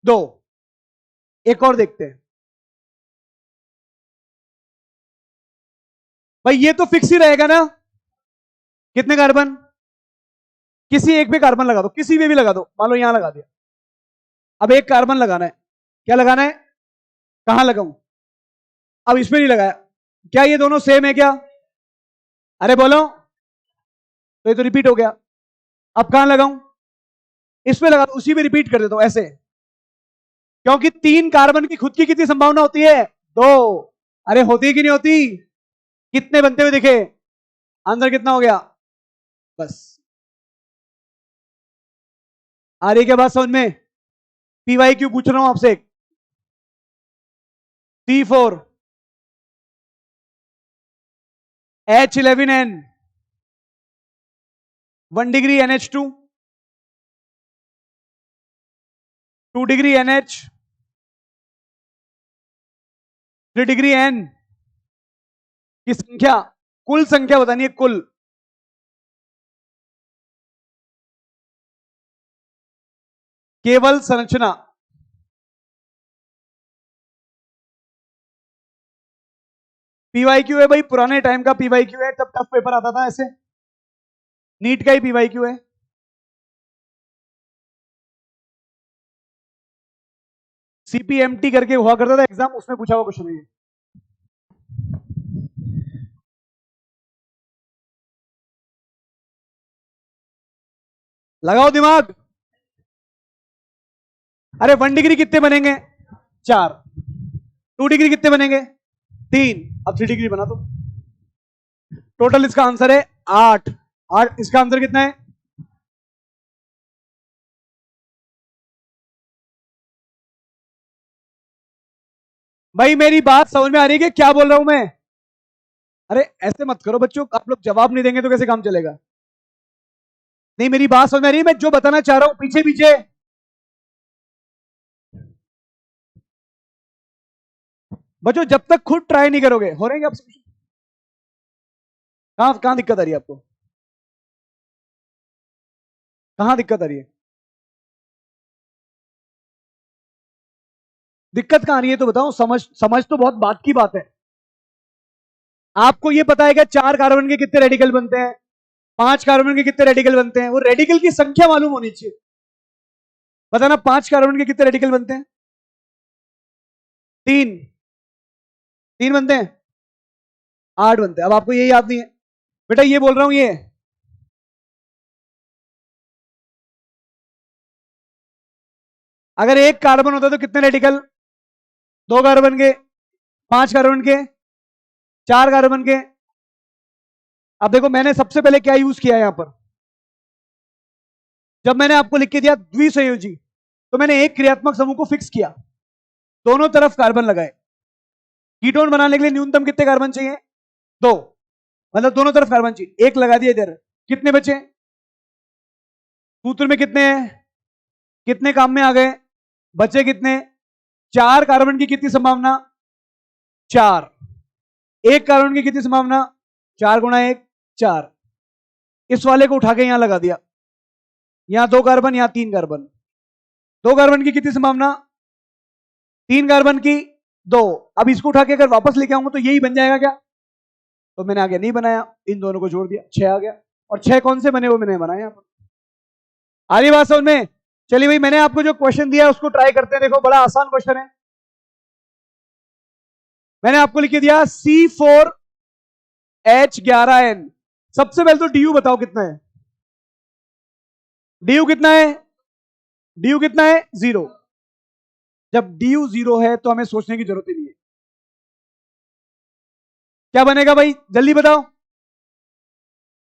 2। एक और देखते हैं भाई, ये तो फिक्स ही रहेगा ना। कितने कार्बन? किसी एक पे कार्बन लगा दो, किसी पे भी लगा दो, मान लो यहां लगा दिया। अब एक कार्बन लगाना है, क्या लगाना है? कहां लगाऊं? अब इसमें नहीं लगाया, क्या ये दोनों सेम है क्या? अरे बोलो, तो ये तो रिपीट हो गया। अब कहां लगाऊं? इसमें लगा दो, उसी में रिपीट कर देता हूं ऐसे, क्योंकि 3 कार्बन की खुद की कितनी संभावना होती है? 2। अरे होती है कि नहीं होती? कितने बनते हुए दिखे? आंसर कितना हो गया? बस। आ रही क्या बात समझ में? पीवाई क्यू पूछ रहा हूं आपसे। C4 H11N 1 degree NH2 2 degree NH 3 degree N की संख्या, कुल संख्या बतानी है, कुल। केवल संरचना। पीवाईक्यू है भाई, पुराने टाइम का पीवाईक्यू है, तब टफ पेपर आता था ऐसे, नीट का ही पीवाईक्यू है। CPMT करके हुआ करता था एग्जाम, उसमें पूछा हुआ क्वेश्चन है ये। लगाओ दिमाग। अरे 1 डिग्री कितने बनेंगे? 4। 2 डिग्री कितने बनेंगे? 3। अब 3 डिग्री बना दो। टोटल इसका आंसर है 8। 8 इसका आंसर कितना है? भाई मेरी बात समझ में आ रही है कि क्या बोल रहा हूं मैं? अरे ऐसे मत करो बच्चों, आप लोग जवाब नहीं देंगे तो कैसे काम चलेगा? नहीं मेरी बात समझ में आ रही है, मैं जो बताना चाह रहा हूं पीछे पीछे। बच्चों जब तक खुद ट्राई नहीं करोगे, हो रहे हैं आप? कहां कहां दिक्कत आ रही है आपको? कहां दिक्कत आ रही है? दिक्कत कहां आ रही है तो बताओ, समझ समझ तो बहुत बात की बात है। आपको ये पता है क्या 4 कार्बन के कितने रेडिकल बनते हैं? 5 कार्बन के कितने रेडिकल बनते हैं? वो रेडिकल की संख्या मालूम होनी चाहिए। बताना 5 कार्बन के कितने रेडिकल बनते हैं? 3। 3 बनते हैं? 8 बनते हैं। अब आपको ये याद नहीं है बेटा, ये बोल रहा हूं ये। अगर एक कार्बन होता तो कितने रेडिकल? 2 कार्बन के, 5 कार्बन के, 4 कार्बन के। अब देखो मैंने सबसे पहले क्या यूज किया यहां पर, जब मैंने आपको लिख के दिया द्विसंयोजी, तो मैंने एक क्रियात्मक समूह को फिक्स किया, दोनों तरफ कार्बन लगाए। कीटोन बनाने के लिए न्यूनतम कितने कार्बन चाहिए? 2। मतलब दोनों तरफ कार्बन चाहिए, एक लगा दिया इधर, कितने बचे? सूत्र में कितने हैं? कितने काम में आ गए? बचे कितने? 4 कार्बन की कितनी संभावना? 4। एक कार्बन की कितनी संभावना? 4 गुणा 1 4। इस वाले को उठा के यहां लगा दिया, यहां 2 कार्बन, यहां 3 कार्बन। 2 कार्बन की कितनी संभावना? 3 कार्बन की 2। अब इसको उठा के अगर वापस लेके आऊंगा तो यही बन जाएगा क्या? तो मैंने आगे नहीं बनाया, इन दोनों को जोड़ दिया, 6 आ गया। और 6 कौन से बने वो मैंने बनाया यहाँ पर। आ रही बात समझ में? चलिए भाई, मैंने आपको जो क्वेश्चन दिया उसको ट्राई करते हैं, देखो बड़ा आसान क्वेश्चन है। मैंने आपको लिख के दिया C4H11N। सबसे पहले तो DU बताओ कितना है। DU कितना है? DU कितना है? 0। जब DU 0 है तो हमें सोचने की जरूरत ही नहीं है। क्या बनेगा भाई, जल्दी बताओ।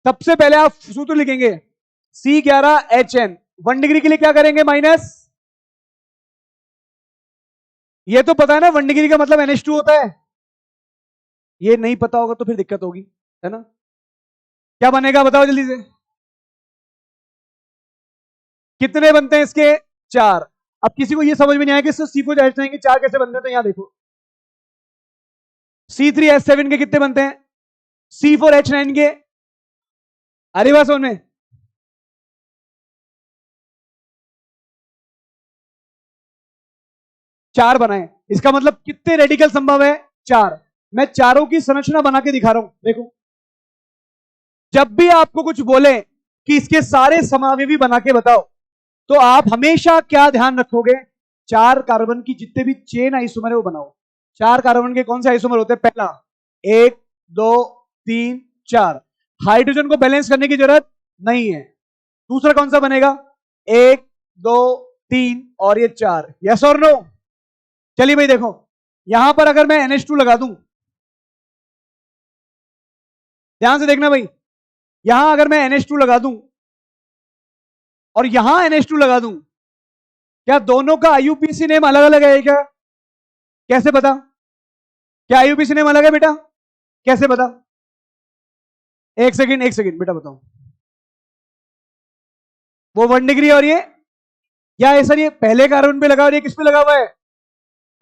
सबसे पहले आप सूत्र लिखेंगे C11HN। 1 डिग्री के लिए क्या करेंगे? माइनस। ये तो पता है ना 1 डिग्री का मतलब NH2 होता है। ये नहीं पता होगा तो फिर दिक्कत होगी, है ना। क्या बनेगा बताओ जल्दी से। कितने बनते हैं इसके? 4। अब किसी को ये समझ में नहीं आया कि C4H9 के 4 कैसे बनते हैं, तो यहां देखो C3H7 के कितने बनते हैं, C4H9 के। अरे बात समझ में। चार बनाए, इसका मतलब कितने रेडिकल संभव है? 4। मैं चारों की संरचना बना के दिखा रहा हूं, देखो। जब भी आपको कुछ बोले कि इसके सारे समावेवी बना के बताओ, तो आप हमेशा क्या ध्यान रखोगे? 4 कार्बन की जितने भी चेन आइसोमर है वो बनाओ। 4 कार्बन के कौन से आइसोमर होते हैं? पहला 1 2 3 4। हाइड्रोजन को बैलेंस करने की जरूरत नहीं है। दूसरा कौन सा बनेगा? 1 2 3 और ये 4। यस और नो? चलिए भाई देखो, यहां पर अगर मैं NH2 लगा दूं, ध्यान से देखना भाई, यहां अगर मैं NH2 लगा दूं और यहां NH2 लगा दूं, क्या दोनों का IUPAC नेम अलग अलग है क्या? कैसे पता? क्या IUPAC नेम अलग है बेटा? कैसे पता? एक सेकंड बेटा बताओ। वो 1 डिग्री और ये, या सर ये पहले कार्बन पे लगा और ये किस पे लगा हुआ है?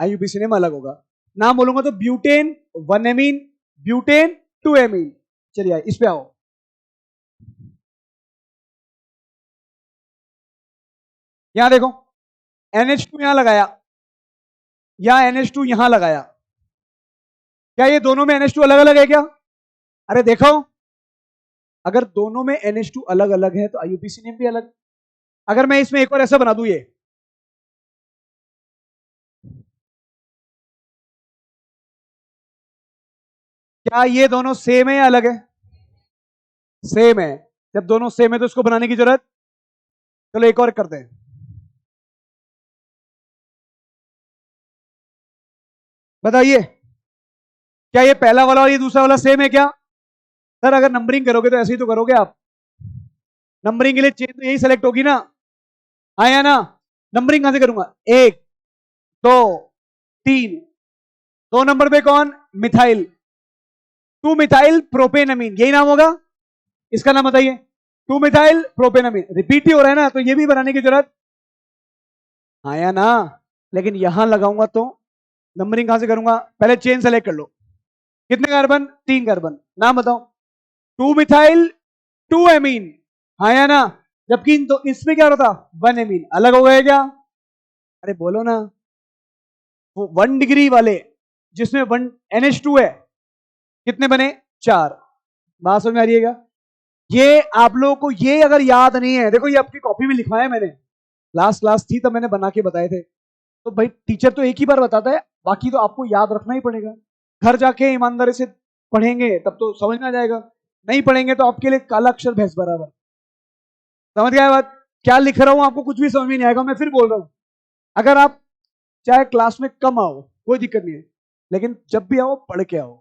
IUPAC नेम अलग होगा। नाम बोलूंगा तो ब्यूटेन 1 एमीन, ब्यूटेन 2 एमीन। चलिए इस पे आओ। यहां देखो, NH2 यहां लगाया, या NH2 यहां लगाया, क्या ये दोनों में NH2 अलग अलग है क्या? अरे देखो, अगर दोनों में NH2 अलग अलग है तो IUPAC नेम भी अलग। अगर मैं इसमें एक और ऐसा बना दूं, ये क्या ये दोनों सेम है या अलग है? सेम है। जब दोनों सेम है तो इसको बनाने की जरूरत, चलो एक और करते हैं। बताइए, क्या ये पहला वाला और ये दूसरा वाला सेम है क्या? सर अगर नंबरिंग करोगे तो ऐसे ही तो करोगे आप। नंबरिंग के लिए चेन तो यही सेलेक्ट होगी ना, आया ना। नंबरिंग कहां से करूंगा? 1 2 3। 2 नंबर पे कौन? मिथाइल। 2 मिथाइल प्रोपेनामीन, यही नाम होगा इसका, नाम बताइए। 2 मिथाइल प्रोपेनामीन। रिपीट ही हो रहा है ना, तो ये भी बनाने की जरूरत, आया ना। लेकिन यहां लगाऊंगा तो नंबरिंग कहां से करूंगा? पहले चेन सेलेक्ट कर लो। कितने कार्बन? 3 कार्बन। नाम बताओ। 2 मिथाइल 2 एमीन, आया ना। जबकि तो इसमें क्या होता? 1 एमीन। अलग हो गए क्या? अरे बोलो ना। वो 1 डिग्री वाले जिसमें 1 NH2 है, कितने बने? 4। बात समझ में आ रही है क्या? ये आप लोगों को ये अगर याद नहीं है, देखो ये आपकी कॉपी में लिखवाया है मैंने, लास्ट क्लास थी तब मैंने बना के बताए थे। तो भाई टीचर तो एक ही बार बताता है, बाकी तो आपको याद रखना ही पड़ेगा। घर जाके ईमानदारी से पढ़ेंगे तब तो समझ में आ जाएगा, नहीं पढ़ेंगे तो आपके लिए काला अक्षर भैंस बराबर। समझ गया बात? क्या लिख रहा हूं आपको कुछ भी समझ में नहीं आएगा। मैं फिर बोल रहा हूं, अगर आप चाहे क्लास में कम आओ कोई दिक्कत नहीं है, लेकिन जब भी आओ पढ़ के आओ।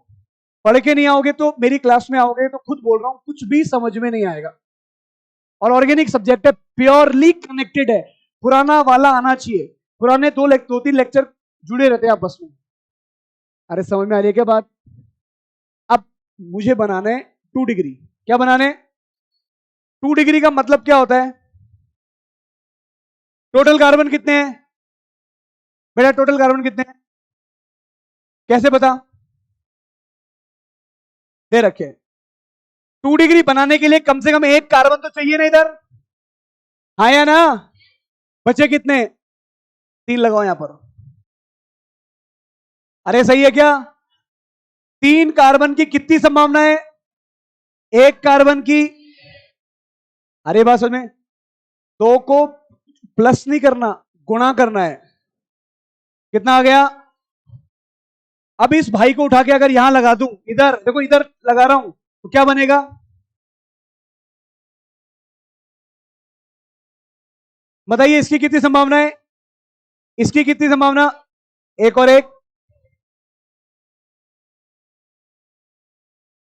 पढ़ के नहीं आओगे तो मेरी क्लास में आओगे तो खुद बोल रहा हूं कुछ भी समझ में नहीं आएगा। और ऑर्गेनिक सब्जेक्ट है, प्योरली कनेक्टेड है, पुराना वाला आना चाहिए। पुराने 2-3 लेक्चर जुड़े रहते हैं आपस में। अरे समझ में आ रही है क्या बात? अब मुझे बनाना है 2 डिग्री। क्या बनाने? 2 डिग्री का मतलब क्या होता है? टोटल कार्बन कितने हैं बेटा? टोटल कार्बन कितने हैं कैसे पता? दे रखे। 2 डिग्री बनाने के लिए कम से कम एक कार्बन तो चाहिए ना इधर, हाँ या ना। बचे कितने? 3 लगाओ यहां पर। अरे सही है क्या? 3 कार्बन की कितनी संभावना है? 1 कार्बन की। अरे बात समझ में, 2 को प्लस नहीं करना, गुणा करना है। कितना आ गया? अब इस भाई को उठा के अगर यहां लगा दूं, इधर देखो, इधर लगा रहा हूं, तो क्या बनेगा? बताइए इसकी कितनी संभावना है? इसकी कितनी संभावना? एक और एक,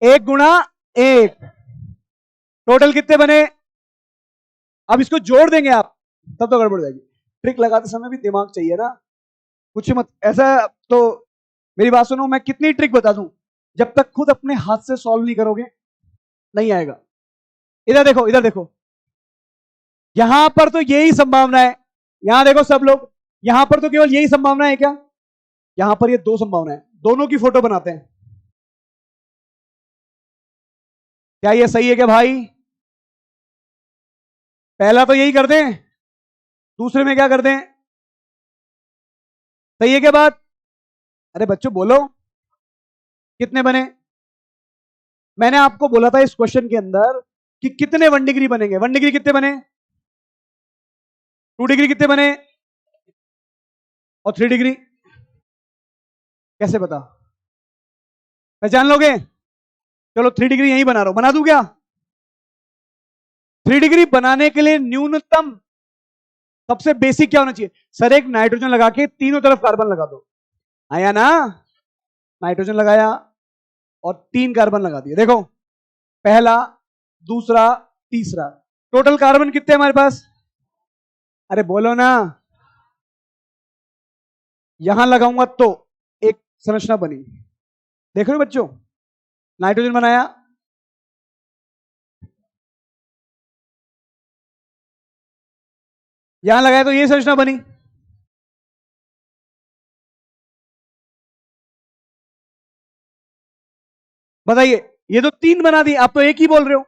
एक गुणा एक, टोटल कितने बने? अब इसको जोड़ देंगे आप, तब तो गड़बड़ हो जाएगी। ट्रिक लगाते समय भी दिमाग चाहिए ना, कुछ मत ऐसा। तो मेरी बात सुनो, मैं कितनी ट्रिक बता दूं, जब तक खुद अपने हाथ से सॉल्व नहीं करोगे नहीं आएगा। इधर देखो, इधर देखो, यहां पर तो यही संभावना है। यहां देखो सब लोग, यहां पर तो केवल यही संभावना है क्या? यहां पर ये दो संभावना है, दोनों की फोटो बनाते हैं। क्या ये सही है क्या भाई? पहला तो यही कर दें, दूसरे में क्या कर दें? सही है क्या बात? अरे बच्चों बोलो, कितने बने? मैंने आपको बोला था इस क्वेश्चन के अंदर कि कितने 1 डिग्री बनेंगे। 1 डिग्री कितने बने? 2 डिग्री कितने बने? और 3 डिग्री? कैसे पता? पहचान लोगे? चलो 3 डिग्री यही बना रहा हूं, बना दूं क्या? 3 डिग्री बनाने के लिए न्यूनतम सबसे बेसिक क्या होना चाहिए? सर एक नाइट्रोजन लगा के तीनों तरफ कार्बन लगा दो। आया ना? नाइट्रोजन लगाया और 3 कार्बन लगा दिए। देखो, पहला, दूसरा, तीसरा, टोटल कार्बन कितने हमारे पास? अरे बोलो ना। यहां लगाऊंगा तो एक संरचना बनी, देख रहे हो बच्चों? नाइट्रोजन बनाया, यहां लगाया तो ये संरचना बनी। बताइए, ये तो 3 बना दी, आप तो एक ही बोल रहे हो।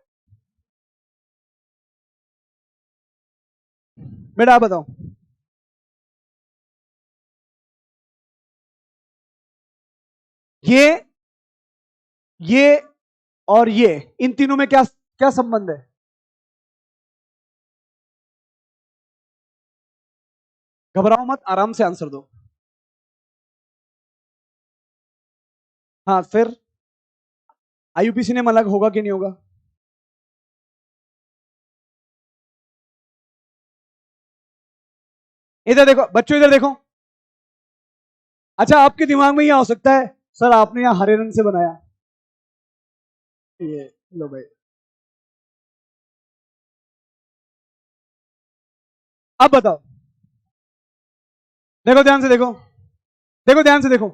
बेटा आप बताओ। ये ये और ये, इन तीनों में क्या क्या संबंध है? घबराओ मत, आराम से आंसर दो। हाँ फिर आईयूपीसी ने अलग होगा कि नहीं होगा? इधर देखो बच्चों, इधर देखो। अच्छा आपके दिमाग में यह हो सकता है, सर आपने यहां हरे रंग से बनाया, ये लो भाई। अब बताओ, देखो ध्यान से देखो, देखो ध्यान से देखो,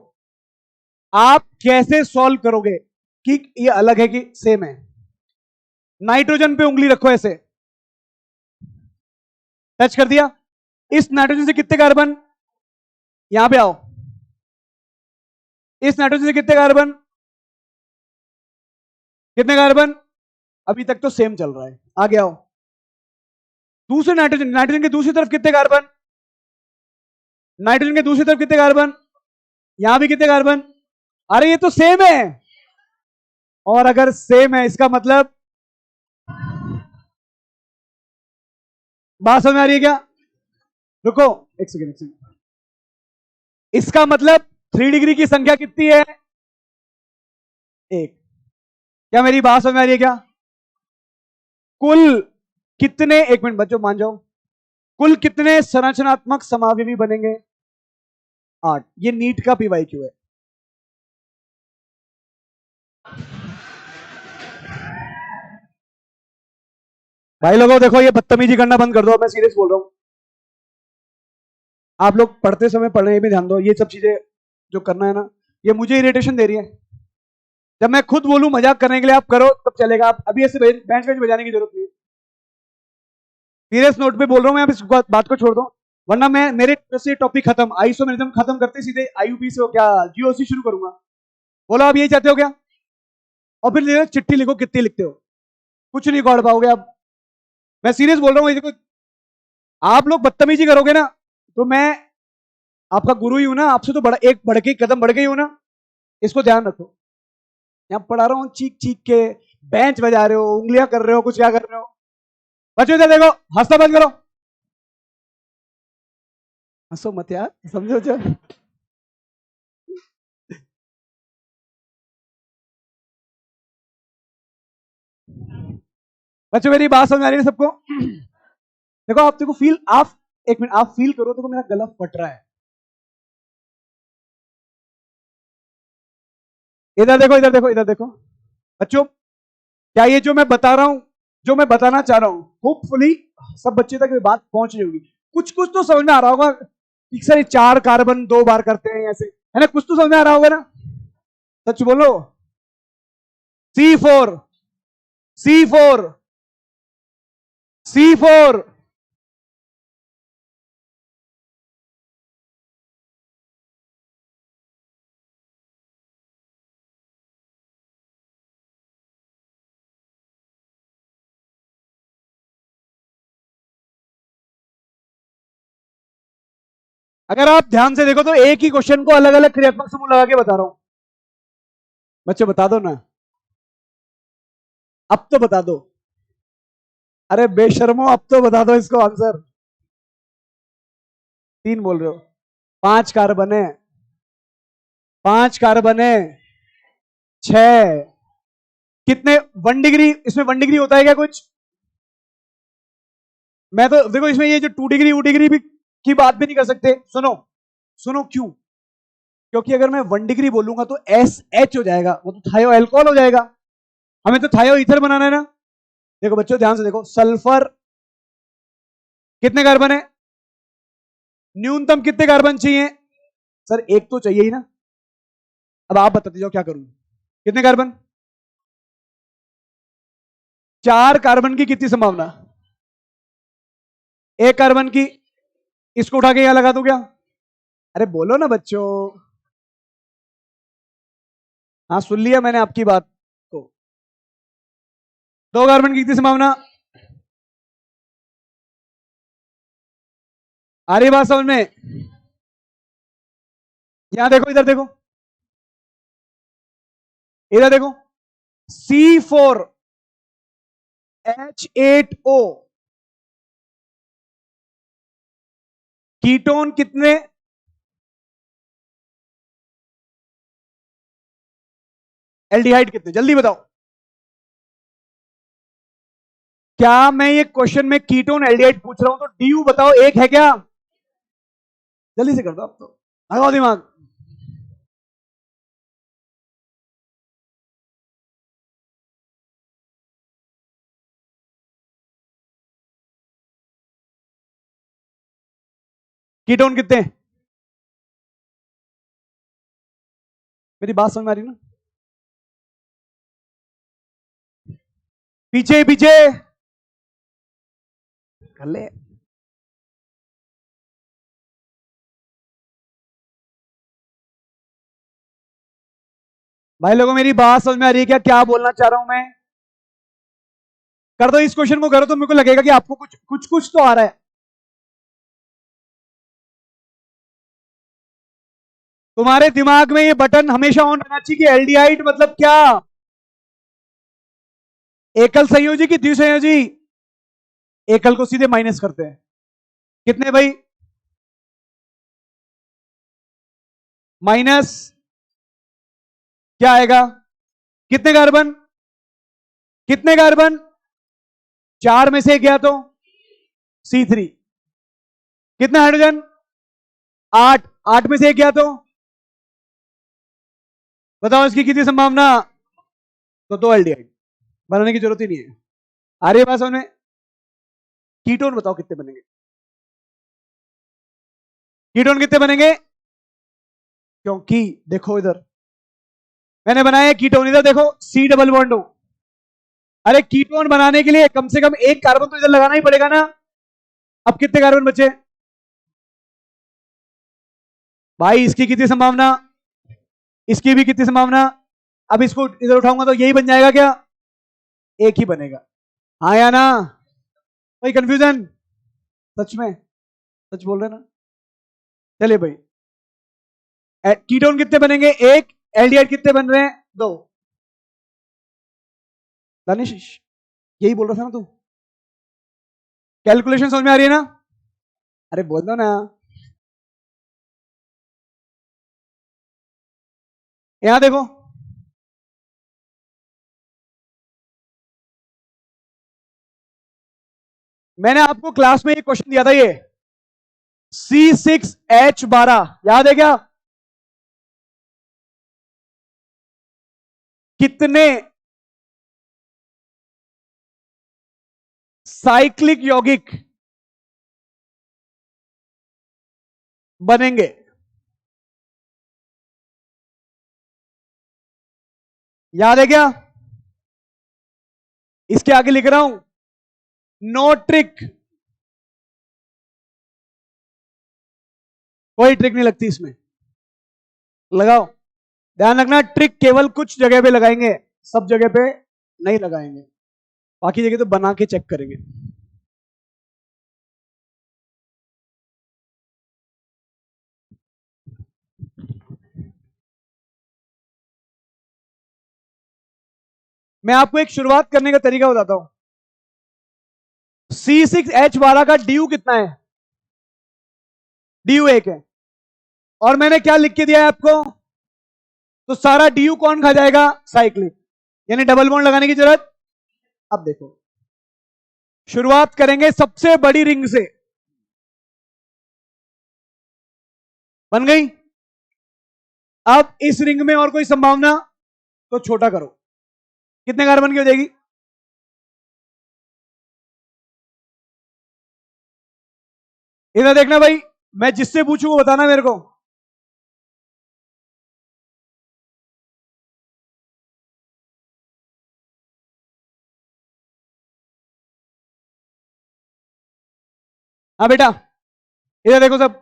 आप कैसे सॉल्व करोगे कि ये अलग है कि सेम है? नाइट्रोजन पे उंगली रखो ऐसे, टच कर दिया, इस नाइट्रोजन से कितने कार्बन? यहां पे आओ, इस नाइट्रोजन से कितने कार्बन? कितने कार्बन? अभी तक तो सेम चल रहा है, आगे आओ। दूसरे नाइट्रोजन, नाइट्रोजन की दूसरी तरफ कितने कार्बन? नाइट्रोजन की दूसरी तरफ कितने कार्बन? यहां भी कितने कार्बन? अरे ये तो सेम है। और अगर सेम है इसका मतलब, बात समझ में आ रही है क्या? रुको, एक सेकेंड, एक सेकेंड। इसका मतलब 3 डिग्री की संख्या कितनी है? एक। क्या मेरी बात समझ में आ रही है क्या? कुल कितने, एक मिनट बच्चों मान जाओ, कुल कितने संरचनात्मक समावेशी बनेंगे? 8। ये नीट का पीवाई क्यू है। भाई लोगों देखो, ये बदतमीजी करना बंद कर दो, मैं सीरियस बोल रहा हूं। आप लोग पढ़ते समय पढ़ने भी ध्यान दो, ये सब चीजें जो करना है ना, ये मुझे इरिटेशन दे रही है। जब मैं खुद बोलूं मजाक करने के लिए आप करो तब चलेगा, आप अभी ऐसे बेंच बेंच बजाने की जरूरत नहीं है। सीरियस नोट पे बोल रहा हूं मैं, अब इस बात को छोड़ दो, वरना मैं मेरे से टॉपिक खत्म, आइसोमेरिज्म खत्म करते सीधे आईयूपी से क्या जीओसी शुरू करूंगा। बोलो आप यही चाहते हो क्या? और फिर चिट्ठी लिखो, कितनी लिखते हो, कुछ नहीं पढ़ पाओगे आप। मैं सीरियस बोल रहा हूँ, देखो आप लोग बदतमीजी करोगे ना, तो मैं आपका गुरु ही हूं ना, आपसे तो बड़ा एक बढ़ के कदम बढ़ गई हूं ना, इसको ध्यान रखो। यहाँ पढ़ा रहा हूँ चीख चीख के, बेंच बजा रहे हो, उंगलियां कर रहे हो, कुछ क्या कर रहे हो? बच्चों इधर देखो, हंसना बंद करो, हंसो मत यार, समझो जो। बच्चों मेरी बात समझ आ रही है सबको? देखो आप, देखो फील, आप एक मिनट आप फील करो, देखो मेरा गला फट रहा है। इधर देखो, इधर देखो, इधर देखो। बच्चों क्या ये जो मैं बता रहा हूं, जो मैं बताना चाह रहा हूं, होपफुली सब बच्चे तक ये बात पहुंच रही होगी। कुछ कुछ तो समझ में आ रहा होगा कि सर ये 4 कार्बन 2 बार करते हैं ऐसे, है ना? कुछ तो समझ में आ रहा होगा ना? सच बोलो। C4, C4, C4। अगर आप ध्यान से देखो तो एक ही क्वेश्चन को अलग अलग क्रियात्मक समूह लगा के बता रहा हूं। बच्चे बता दो ना, अब तो बता दो। अरे बेशर्मो, अब तो बता दो इसको आंसर। 3 बोल रहे हो? 5 कार्बन है, 5 कार्बन है, 6। कितने 1 डिग्री, इसमें 1 डिग्री होता है क्या कुछ? मैं तो देखो इसमें ये जो 2 डिग्री 2 डिग्री भी की बात भी नहीं कर सकते। सुनो, सुनो क्यों? क्योंकि अगर मैं 1 डिग्री बोलूंगा तो SH हो जाएगा, वो तो थायो एल्कोहल हो जाएगा। हमें तो थायो ईथर बनाना है ना। देखो बच्चों ध्यान से देखो, सल्फर कितने कार्बन है? न्यूनतम कितने कार्बन चाहिए? सर एक तो चाहिए ही ना। अब आप बताते जाओ क्या करूं। कितने कार्बन? 4 कार्बन की कितनी संभावना? 1 कार्बन की। इसको उठा के यहां लगा दूं क्या? अरे बोलो ना बच्चों। हाँ सुन लिया मैंने आपकी बात को। 2 कार्बन की कितनी संभावना? आ रही बात समझ में? यहां देखो, इधर देखो, इधर देखो। C4H8O कीटोन कितने? एल्डिहाइड कितने? जल्दी बताओ। क्या मैं ये क्वेश्चन में कीटोन एल्डिहाइड पूछ रहा हूं तो DU बताओ, एक है क्या? जल्दी से कर दो अब तो, लगाओ दिमाग। कीटोन कितने? मेरी बात समझ में आ रही ना? पीछे पीछे कर ले। भाई लोगों मेरी बात समझ में आ रही है क्या, क्या बोलना चाह रहा हूं मैं? कर दो इस क्वेश्चन को, करो तो मेरे को लगेगा कि आपको कुछ कुछ कुछ तो आ रहा है। तुम्हारे दिमाग में ये बटन हमेशा ऑन रहना चाहिए कि एल्डिहाइड मतलब क्या। एकल संयोजी की द्विसंयोजी? एकल को सीधे माइनस करते हैं। कितने भाई? माइनस क्या आएगा? कितने कार्बन? कितने कार्बन? 4 में से गया तो C3। कितने हाइड्रोजन? 8। 8 में से एक गया तो बताओ इसकी कितनी संभावना? तो 2 एल्डिहाइड बनाने की जरूरत ही नहीं है। आ रही है बात समझ में? कीटोन बताओ कितने बनेंगे? कीटोन कितने बनेंगे? क्योंकि देखो इधर मैंने बनाया कीटोन, इधर देखो C डबल बॉन्ड हो। अरे कीटोन बनाने के लिए कम से कम एक कार्बन तो इधर लगाना ही पड़ेगा ना। अब कितने कार्बन बचे? भाई इसकी कितनी संभावना? इसकी भी कितनी संभावना? अब इसको इधर उठाऊंगा तो यही बन जाएगा क्या? एक ही बनेगा। हाँ या ना? कोई कंफ्यूजन? सच में? सच बोल रहे ना? चलिए भाई, कीटोन कितने बनेंगे? एक। एल्डिहाइड कितने बन रहे हैं? 2। दानिश यही बोल रहा था ना तू? कैलकुलेशन समझ में आ रही है ना? अरे बोल दो ना। यहां देखो, मैंने आपको क्लास में एक क्वेश्चन दिया था, ये C6H12 याद है क्या? कितने साइक्लिक यौगिक बनेंगे? याद है क्या? इसके आगे लिख रहा हूं, नो ट्रिक, कोई ट्रिक नहीं लगती इसमें, लगाओ। ध्यान रखना, ट्रिक केवल कुछ जगह पे लगाएंगे, सब जगह पे नहीं लगाएंगे, बाकी जगह तो बना के चेक करेंगे। मैं आपको एक शुरुआत करने का तरीका बताता हूं। C6H12 का ड्यू कितना है? ड्यू 1 है, और मैंने क्या लिख के दिया है आपको? तो सारा ड्यू कौन खा जाएगा? साइक्लिक, यानी डबल बॉन्ड लगाने की जरूरत। अब देखो, शुरुआत करेंगे सबसे बड़ी रिंग से, बन गई। अब इस रिंग में और कोई संभावना? तो छोटा करो, कितने कार्बन की हो जाएगी? इधर देखना भाई, मैं जिससे पूछूं वो बताना मेरे को। हाँ बेटा, इधर देखो सब,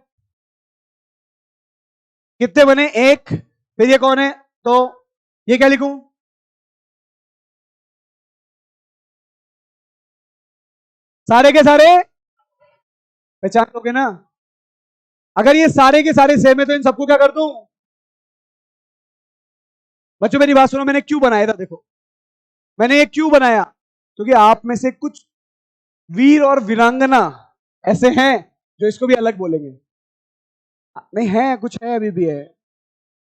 कितने बने? एक, फिर ये कौन है? तो ये क्या लिखूं? सारे के सारे पहचान लोगे ना? अगर ये सारे के सारे सेम है तो इन सबको क्या कर दूं? बच्चों मेरी बात सुनो, मैंने क्यों बनाया था? देखो, मैंने ये क्यों बनाया, क्योंकि आप में से कुछ वीर और वीरांगना ऐसे हैं जो इसको भी अलग बोलेंगे। नहीं है, कुछ है, अभी भी है।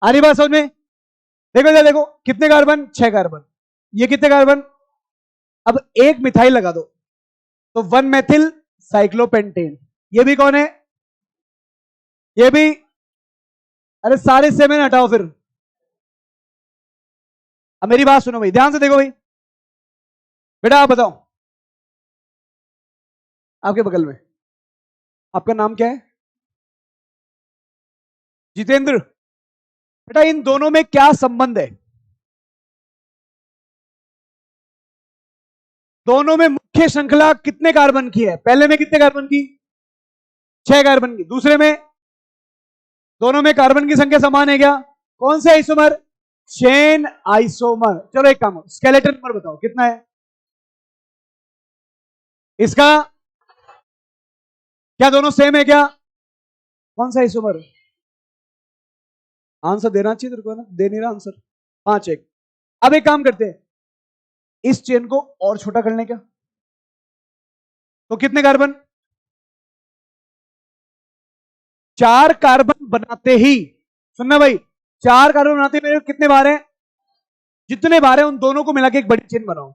आ रही बात समझ में? देखो इधर देखो, कितने कार्बन? 6 कार्बन। ये कितने कार्बन? अब एक मिथाइल लगा दो, तो 1 मेथिल साइक्लोपेंटेन। ये भी कौन है? ये भी। अरे सारे सेवन हटाओ फिर। अब मेरी बात सुनो भाई, ध्यान से देखो भाई। बेटा आप बताओ, आपके बगल में, आपका नाम क्या है? जितेंद्र। बेटा इन दोनों में क्या संबंध है? दोनों में मुख्य श्रृंखला कितने कार्बन की है? पहले में कितने कार्बन की? 6 कार्बन की। दूसरे में? दोनों में कार्बन की संख्या समान है क्या? कौन से आइसोमर? Chain isomer. चलो एक काम, स्केलेटन नंबर बताओ कितना है इसका? क्या दोनों सेम है क्या? कौन सा आइसोमर? आंसर देना चाहिए तेरे को ना, दे नहीं रहा आंसर। 5-1। अब एक काम करते हैं, इस चेन को और छोटा करने का, तो कितने कार्बन? 4 कार्बन बनाते ही, सुनना भाई, 4 कार्बन बनाते ही मेरे कितने बार हैं? जितने बार है उन दोनों को मिला के एक बड़ी चेन बनाओ।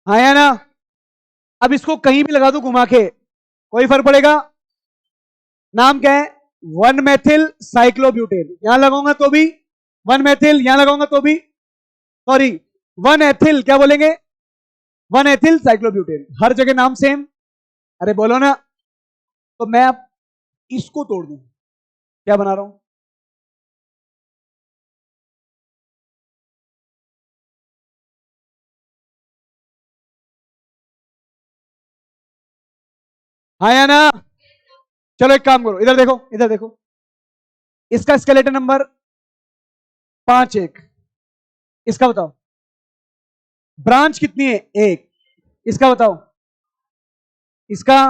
हाँ या ना? अब इसको कहीं भी लगा दो घुमा के, कोई फर्क पड़ेगा? नाम क्या है? 1 मेथिल साइक्लोब्यूटेन। यहां लगाऊंगा तो भी 1 मेथिल, यहां लगाऊंगा तो भी, सॉरी, 1 एथिल, क्या बोलेंगे? 1 एथिल साइक्लोब्यूटेन। हर जगह नाम सेम। अरे बोलो ना। तो मैं अब इसको तोड़ दूं, क्या बना रहा हूं? हाँ या ना? चलो एक काम करो, इधर देखो, इधर देखो, इसका स्केलेटन नंबर 5-1। इसका बताओ, ब्रांच कितनी है? 1। इसका बताओ, इसका,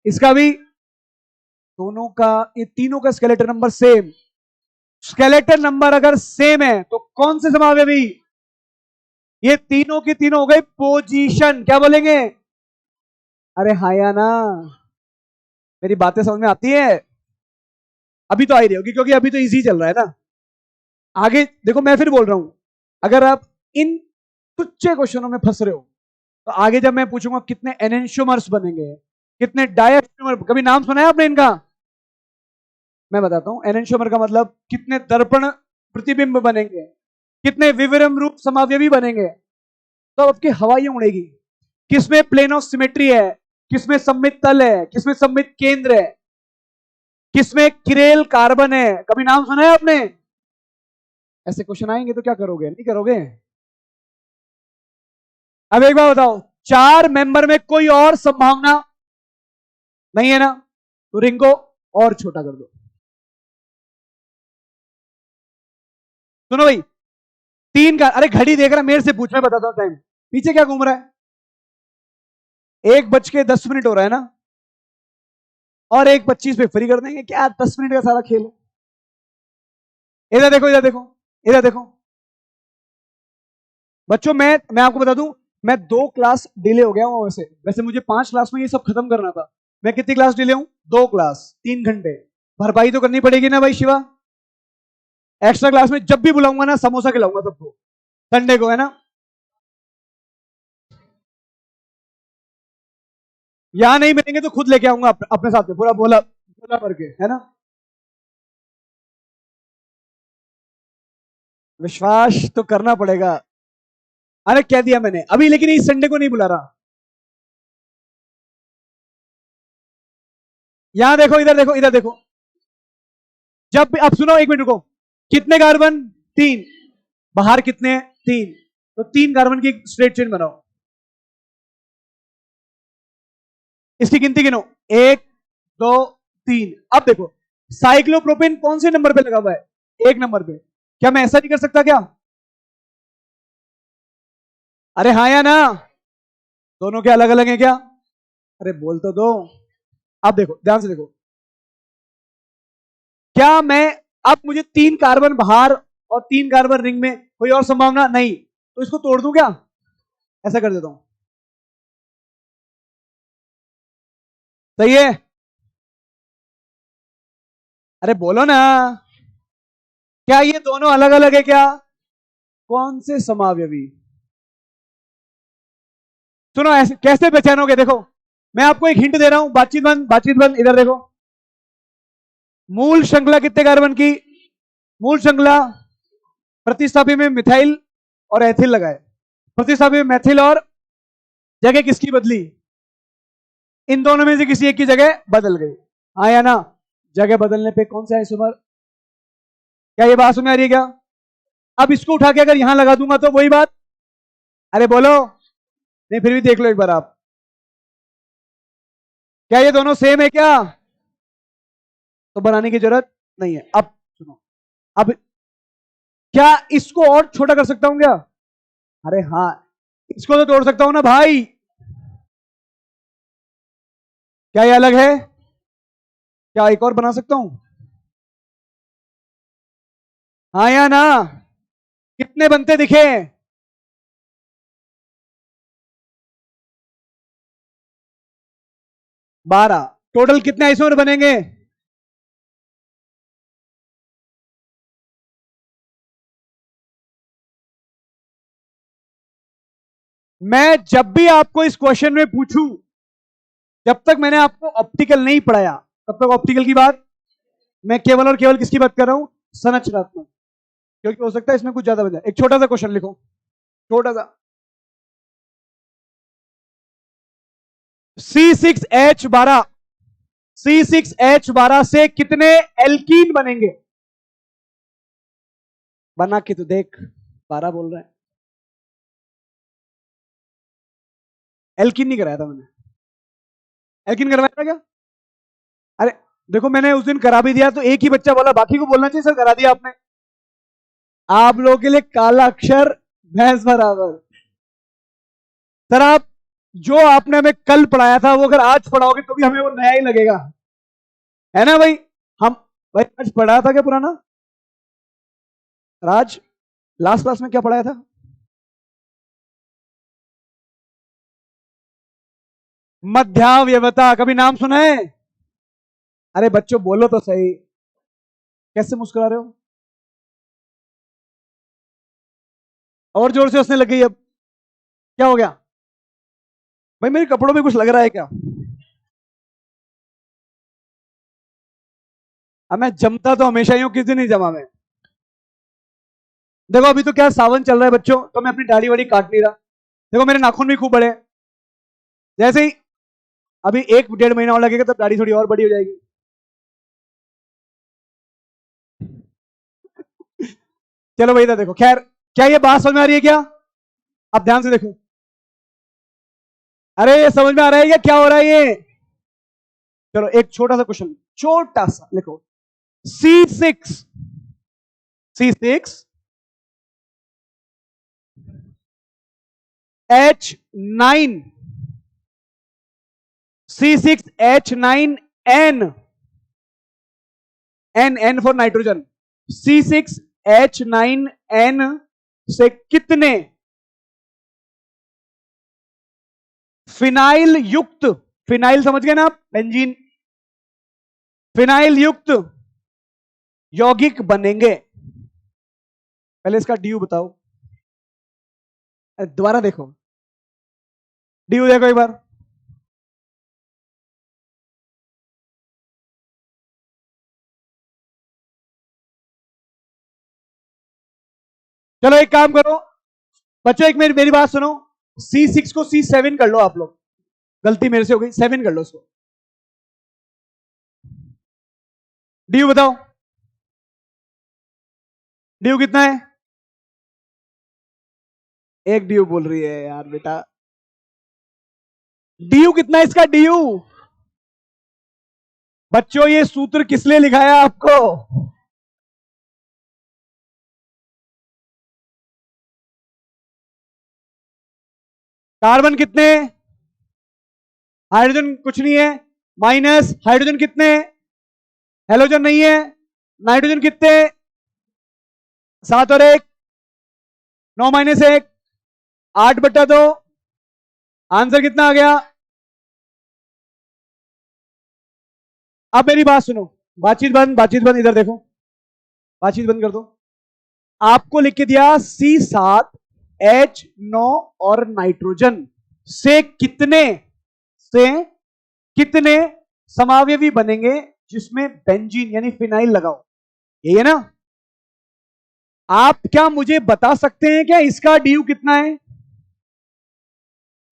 इसका भी। दोनों का, ये तीनों का skeleton number same. Skeleton number अगर सेम है तो कौन से समावेवी? ये तीनों की तीनों हो गई पोजीशन। क्या बोलेंगे? अरे हाँ या ना? मेरी बातें समझ में आती है? अभी तो आ ही रही होगी, क्योंकि अभी तो इजी चल रहा है ना। आगे देखो, मैं फिर बोल रहा हूं, अगर आप इन तुच्छे क्वेश्चनों में फंस रहे हो तो आगे जब मैं पूछूंगा कितने एनेंशियोमर्स बनेंगे, कितने डायस्ट्रोमर, कभी नाम सुना है आपने इनका? मैं बताता हूं। एनेंशियोमर का मतलब कितने दर्पण प्रतिबिंब बनेंगे, कितने विवरम रूप समावयवी बनेंगे। तो आपकी हवाइयां उड़ेगी। किसमें प्लेन ऑफ सिमेट्री है, किसमें सममित तल है, किसमें सममित केंद्र है, किसमें किरेल कार्बन है, कभी नाम सुना है आपने? ऐसे क्वेश्चन आएंगे तो क्या करोगे, नहीं करोगे? अब एक बार बताओ, 4 मेंबर में कोई और संभावना नहीं है ना, तो रिंग को और छोटा कर दो। सुनो भाई, 3 का, अरे घड़ी देख रहा मेरे से पूछ, मैं बताता हूं टाइम। पीछे क्या घूम रहा है? 1:10 हो रहा है ना, और 1:25 पे फ्री कर देंगे क्या, 10 मिनट का सारा खेल है। इधर देखो, इधर देखो, इधर देखो बच्चों, मैं आपको बता दूं, मैं 2 क्लास डिले हो गया हूं। वैसे वैसे मुझे 5 क्लास में ये सब खत्म करना था। मैं कितनी क्लास डिले हूं? 2 क्लास, 3 घंटे। भरपाई तो करनी पड़ेगी ना भाई शिवा। एक्स्ट्रा क्लास में जब भी बुलाऊंगा ना, समोसा खिलाऊंगा सबको, संडे को, है ना। यहां नहीं मिलेंगे तो खुद लेके आऊंगा अपने साथ में, पूरा बोला बोला भर के, है ना। विश्वास तो करना पड़ेगा। अरे कह दिया मैंने अभी, लेकिन इस संडे को नहीं बुला रहा। यहां देखो, इधर देखो, इधर देखो। जब भी, अब सुनो, 1 मिनट रुको। कितने कार्बन? 3। बाहर कितने? 3। तो 3 कार्बन की स्ट्रेट चेन बनाओ। इसकी गिनती गिनो, 1, 2, 3। अब देखो, साइक्लोप्रोपेन कौन से नंबर पे लगा हुआ है? 1 नंबर पे। क्या मैं ऐसा नहीं कर सकता क्या? अरे हाँ या ना? दोनों के अलग अलग हैं क्या? अरे बोल तो दो। अब देखो, ध्यान से देखो, क्या मैं, अब मुझे 3 कार्बन बाहर और 3 कार्बन रिंग में, कोई और संभावना नहीं, तो इसको तोड़ दूं क्या? ऐसा कर देता हूं, सही है? अरे बोलो ना, क्या ये दोनों अलग अलग है क्या? कौन से समावयवी? सुनो, ऐसे कैसे पहचानोगे? देखो, मैं आपको एक हिंट दे रहा हूं, बातचीत बंद, बातचीत बंद, इधर देखो। मूल श्रृंखला कितने कार्बन की? मूल श्रृंखला, प्रतिस्थापी में मिथाइल और एथिल लगाए, प्रतिस्थापी में मैथिल और जगह किसकी बदली? इन दोनों में से किसी एक की जगह बदल गई। हाँ या ना? जगह बदलने पे कौन सा आइसोमर? क्या ये बात सुन आ रही है क्या? अब इसको उठा के अगर यहां लगा दूंगा तो वही बात। अरे बोलो, नहीं फिर भी देख लो एक बार आप, क्या ये दोनों सेम है क्या? तो बनाने की जरूरत नहीं है। अब सुनो, अब क्या इसको और छोटा कर सकता हूं क्या? अरे हाँ, इसको तो तोड़ सकता हूं ना भाई। क्या ये अलग है? क्या एक और बना सकता हूं? हाँ या ना? कितने बनते दिखे? 12। टोटल कितने आइसोमर बनेंगे? मैं जब भी आपको इस क्वेश्चन में पूछूं, जब तक मैंने आपको ऑप्टिकल नहीं पढ़ाया, तब तक ऑप्टिकल की बात, मैं केवल और केवल किसकी बात कर रहा हूं? संरचनात्मक। क्योंकि हो सकता है इसमें कुछ ज्यादा बन जाए। एक छोटा सा क्वेश्चन लिखो, छोटा सा। C6H12, C6H12 से कितने एल्कीन बनेंगे? बना के तो देख, 12 बोल रहे हैं। एल्कीन नहीं कराया था मैंने। एल्कीन करवाया था क्या? अरे देखो, मैंने उस दिन करा भी दिया, तो एक ही बच्चा बोला, बाकी को बोलना चाहिए सर करा दिया आपने। आप लोगों के लिए काला अक्षर, भैंस बराबर। सर आप, जो आपने हमें कल पढ़ाया था, वो अगर आज पढ़ाओगे तो भी हमें वो नया ही लगेगा, है ना भाई? हम, भाई आज पढ़ाया था क्या पुराना? राज, लास्ट क्लास में क्या पढ़ाया था? मध्यावयवता, कभी नाम सुना है? अरे बच्चों बोलो तो सही, कैसे मुस्कुरा रहे हो? और जोर से हंसने लग गई अब, क्या हो गया? भाई मेरे कपड़ों में कुछ लग रहा है क्या? अब मैं जमता तो हमेशा ही हूं, किस दिन नहीं जमा मैं। देखो अभी तो क्या सावन चल रहा है बच्चों, तो मैं अपनी दाढ़ी वाड़ी काट नहीं रहा। देखो मेरे नाखून भी खूब बड़े हैं। जैसे ही अभी 1 डेढ़ महीना और लगेगा, तब दाढ़ी थोड़ी और बड़ी हो जाएगी। चलो भाई इधर देखो। खैर, क्या ये बात समझ में आ रही है क्या? अब ध्यान से देखो। अरे ये समझ में आ रहा है क्या हो रहा है ये? चलो एक छोटा सा क्वेश्चन, छोटा सा लिखो। C6, C6 H9, C6H9N, N for nitrogen. C6H9N से कितने फिनाइल युक्त, फिनाइल समझ गए ना आप, बेंजीन, फिनाइल युक्त यौगिक बनेंगे? पहले इसका ड्यू बताओ। दोबारा देखो, ड्यू देखो एक बार। चलो एक काम करो बच्चों, एक मेरी बात सुनो। C6 को C7 कर लो आप लोग। गलती मेरे से हो गई, 7 कर लो उसको। ड्यू बताओ, ड्यू कितना है? एक ड्यू बोल रही है यार बेटा। ड्यू कितना है इसका, ड्यू? बच्चों ये सूत्र किस लिए लिखाया आपको? कार्बन कितने, हाइड्रोजन कुछ नहीं है, माइनस हाइड्रोजन कितने, हेलोजन नहीं है, नाइट्रोजन कितने, 7 और 1, 9 - 1, 8/2। आंसर कितना आ गया? अब मेरी बात सुनो, बातचीत बंद, बातचीत बंद, इधर देखो, बातचीत बंद कर दो। आपको लिख के दिया C7H9 और नाइट्रोजन से कितने, से कितने समावयवी बनेंगे जिसमें बेंजीन यानी फिनाइल लगाओ, यही है ना? आप क्या मुझे बता सकते हैं क्या इसका ड्यू कितना है?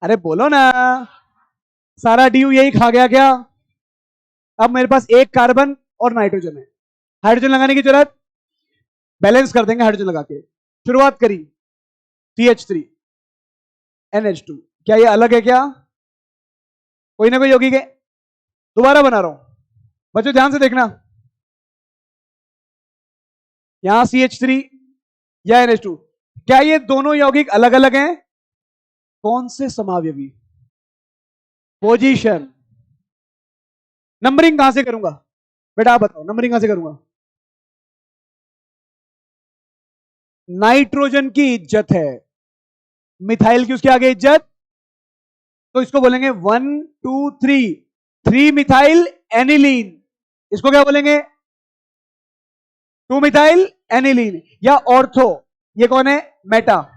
अरे बोलो ना, सारा ड्यू यही खा गया क्या? अब मेरे पास एक कार्बन और नाइट्रोजन है, हाइड्रोजन लगाने की जरूरत, बैलेंस कर देंगे हाइड्रोजन लगा के। शुरुआत करी CH3NH2, क्या ये अलग है क्या? कोई ना कोई यौगिक है। दोबारा बना रहा हूं बच्चों, ध्यान से देखना। यहां CH3 या NH2, क्या ये दोनों यौगिक अलग अलग हैं? कौन से समावयवी? पोजीशन। नंबरिंग कहां से करूंगा बेटा, आप बताओ नंबरिंग कहां से करूंगा? नाइट्रोजन की इज्जत है, मिथाइल की उसके आगे इज्जत, तो इसको बोलेंगे 1 2 3, 3 मिथाइल एनिलीन। इसको क्या बोलेंगे? 2 मिथाइल एनिलीन या ऑर्थो। ये कौन है? मेटा।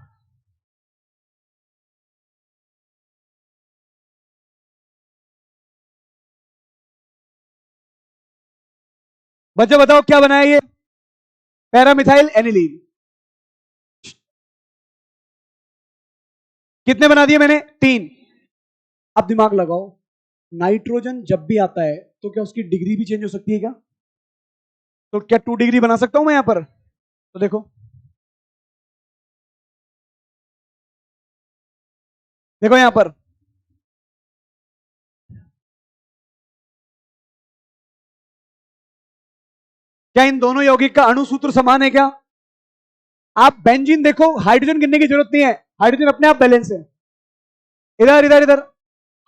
बच्चों बताओ क्या बनाया ये? Para-methyl aniline. कितने बना दिए मैंने? 3। अब दिमाग लगाओ, नाइट्रोजन जब भी आता है तो क्या उसकी डिग्री भी चेंज हो सकती है क्या? तो क्या 2 डिग्री बना सकता हूं मैं यहां पर? तो देखो, देखो यहां पर, क्या इन दोनों यौगिक का अणु सूत्र समान है क्या? आप बेंजीन देखो, हाइड्रोजन गिनने की जरूरत नहीं है, हाइड्रोजन अपने आप बैलेंस है। इधर इधर इधर,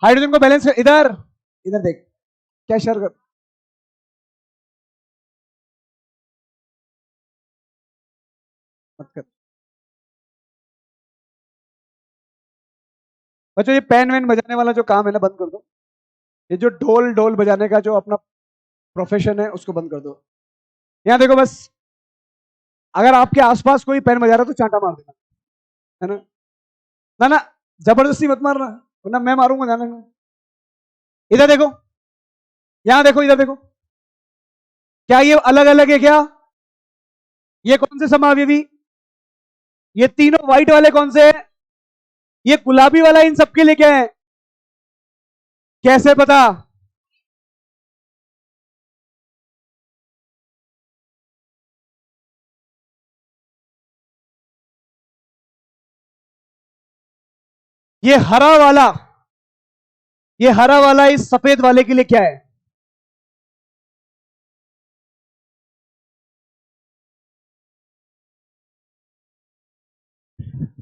हाइड्रोजन को बैलेंस कर, इधर इधर देख, क्या शेयर कर, मत कर। बच्चों ये पेन वैन बजाने वाला जो काम है ना, बंद कर दो। ये जो ढोल ढोल बजाने का जो अपना प्रोफेशन है, उसको बंद कर दो। यहां देखो बस, अगर आपके आसपास कोई पेन बजा रहा है तो चांटा मार देना, है ना? ना ना, जबरदस्ती मत मारना। वरना मैं मारूंगा, ध्यान रखना। इधर देखो, यहां देखो, इधर देखो, क्या ये अलग अलग है क्या? ये कौन से समावयवी? ये तीनों व्हाइट वाले कौन से हैं? ये गुलाबी वाला इन सबके लिए क्या है? कैसे पता? ये हरा वाला, ये हरा वाला इस सफेद वाले के लिए क्या है?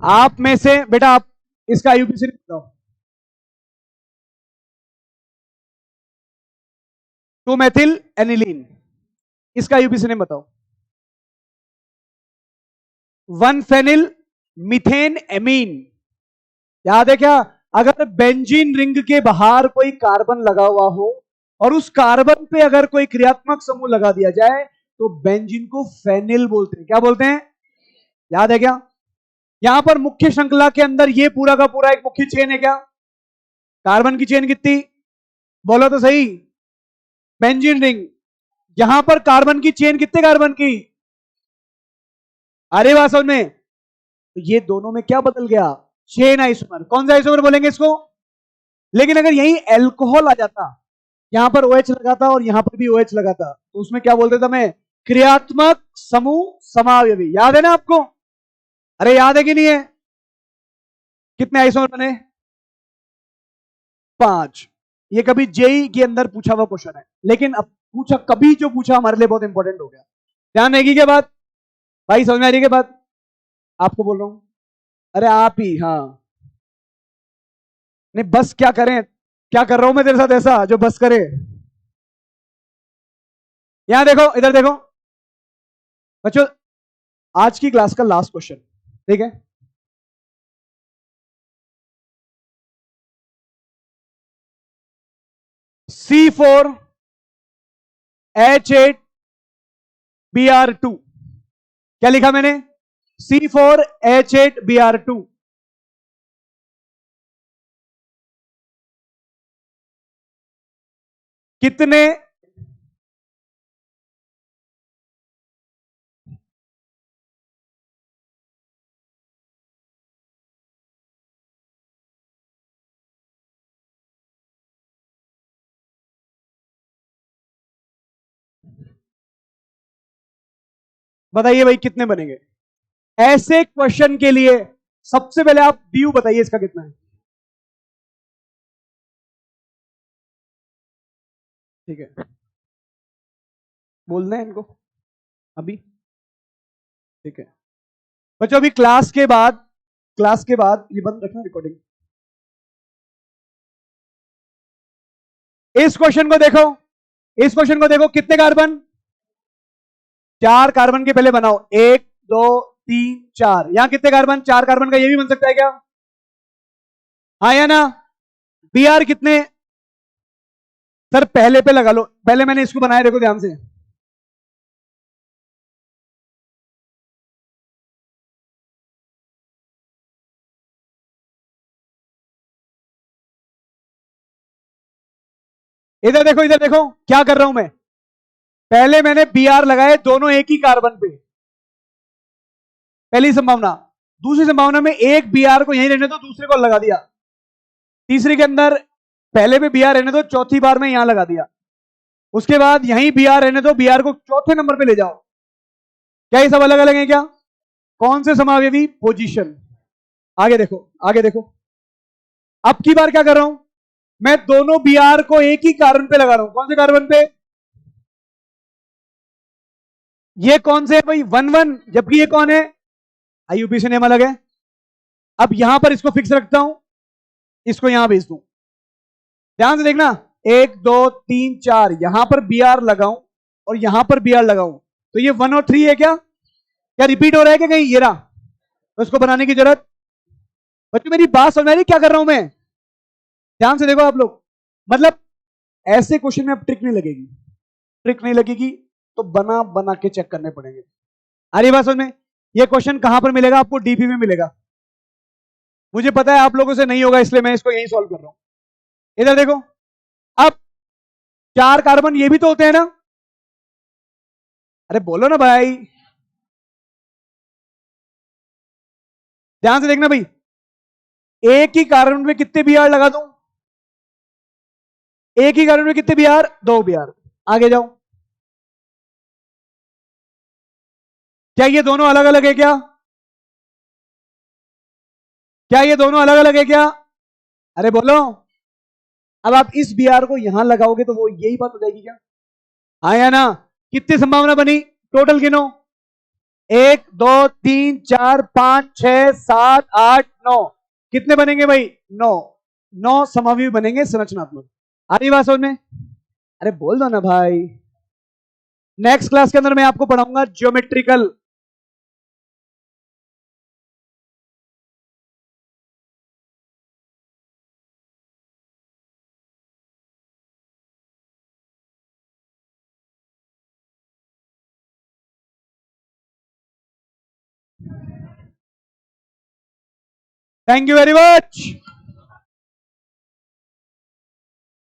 आप में से बेटा, आप इसका आईयूपीएसी बताओ। 2 मेथिल एनिलीन, इसका आईयूपीएसी नेम बताओ। 1 फेनिल मीथेन एमीन। याद है क्या? अगर बेंजीन रिंग के बाहर कोई कार्बन लगा हुआ हो और उस कार्बन पे अगर कोई क्रियात्मक समूह लगा दिया जाए तो बेंजीन को फेनिल बोलते हैं। क्या बोलते हैं? याद है क्या? यहां पर मुख्य श्रृंखला के अंदर ये पूरा का पूरा एक मुख्य चेन है क्या? कार्बन की चेन कितनी? बोलो तो सही। बेंजीन रिंग, यहां पर कार्बन की चेन कितने कार्बन की? अरे बात समझ में? तो ये दोनों में क्या बदल गया? Chain isomer. कौन सा आइसोमर बोलेंगे इसको? लेकिन अगर यही एल्कोहल आ जाता, यहां पर OH लगा था और यहां पर भी OH लगा था, तो उसमें क्या बोलते थे मैं? क्रियात्मक समूह समावयवी। याद है ना आपको? अरे याद है कि नहीं है? कितने आइसोमर बने? 5। ये कभी जेई के अंदर पूछा हुआ क्वेश्चन है, लेकिन अब पूछा कभी जो पूछा हमारे लिए बहुत इंपॉर्टेंट हो गया। ध्यान रहेगी क्या बात? भाई समझ में आ रही है बात? आपको बोल रहा हूं। अरे आप ही, हाँ। नहीं बस क्या करें, क्या कर रहा हूं मैं तेरे साथ ऐसा जो बस करे? यहां देखो, इधर देखो बच्चों, आज की क्लास का लास्ट क्वेश्चन, ठीक है? C4H8Br2, क्या लिखा मैंने? C4H8Br2 कितने? बताइए भाई कितने बनेंगे? ऐसे क्वेश्चन के लिए सबसे पहले आप ड्यू बताइए इसका कितना है। ठीक है, बोलना है इनको अभी? ठीक है बच्चों, अभी क्लास के बाद ये बंद रखना रिकॉर्डिंग। इस क्वेश्चन को देखो, इस क्वेश्चन को देखो, कितने कार्बन? 4 कार्बन के पहले बनाओ, 1 2 3 4। यहां कितने कार्बन? 4 कार्बन का ये भी बन सकता है क्या? हाँ या ना? Br कितने? सर पहले पे लगा लो, पहले मैंने इसको बनाया, देखो ध्यान से। इधर देखो, इधर देखो क्या कर रहा हूं मैं। पहले मैंने Br लगाए, दोनों एक ही कार्बन पे, पहली संभावना। दूसरी संभावना में एक Br को यहीं रहने दो, दूसरे को लगा दिया। तीसरे के अंदर पहले पे Br रहने दो, चौथी बार में यहां लगा दिया। उसके बाद यहीं Br रहने दो, Br को चौथे नंबर पे ले जाओ। क्या ये सब अलग अलग है क्या? कौन से समावयवी? पोजीशन। आगे देखो, आगे देखो। अब की बार क्या कर रहा हूं मैं? दोनों Br को एक ही कार्बन पे लगा रहा हूं। कौन से कार्बन पे? ये कौन से है भाई? 1 1, जबकि ये कौन है? आईयूपीएसी नेम अलग है। अब यहां पर इसको फिक्स रखता हूं, इसको यहां भेज दूं। ध्यान से देखना, 1 2 3 4, यहां पर Br लगाऊं और यहां पर Br लगाऊं, तो ये 1 और 3 है क्या? क्या रिपीट हो रहा है क्या कहीं? ये रहा, तो इसको बनाने की जरूरत। बच्चों मेरी बात समझ आ रही? क्या कर रहा हूं मैं? ध्यान से देखो आप लोग, मतलब ऐसे क्वेश्चन में अब ट्रिक नहीं लगेगी। ट्रिक नहीं लगेगी तो बना बना के चेक करने पड़ेंगे। आ रही बात समझ में? ये क्वेश्चन कहां पर मिलेगा आपको? डीपी में मिलेगा। मुझे पता है आप लोगों से नहीं होगा, इसलिए मैं इसको यही सॉल्व कर रहा हूं। इधर देखो, अब 4 कार्बन ये भी तो होते हैं ना? अरे बोलो ना भाई, ध्यान से देखना भाई। एक ही कार्बन में कितने बी आर लगा दूं? एक ही कार्बन में कितने बी आर? 2 B are. आगे जाओ। क्या ये दोनों अलग अलग है क्या? क्या ये दोनों अलग अलग है क्या? अरे बोलो। अब आप इस बी आर को यहां लगाओगे तो वो यही बात हो जाएगी क्या? हाँ या ना? कितनी संभावना बनी? टोटल गिनो। 1 2 3 4 5 6 7 8 9। कितने बनेंगे भाई? 9। 9 समावयव बनेंगे संरचनात्मक। आ रही बात समझ में? अरे बोल दो ना भाई। नेक्स्ट क्लास के अंदर मैं आपको पढ़ाऊंगा geometrical. Thank you very much.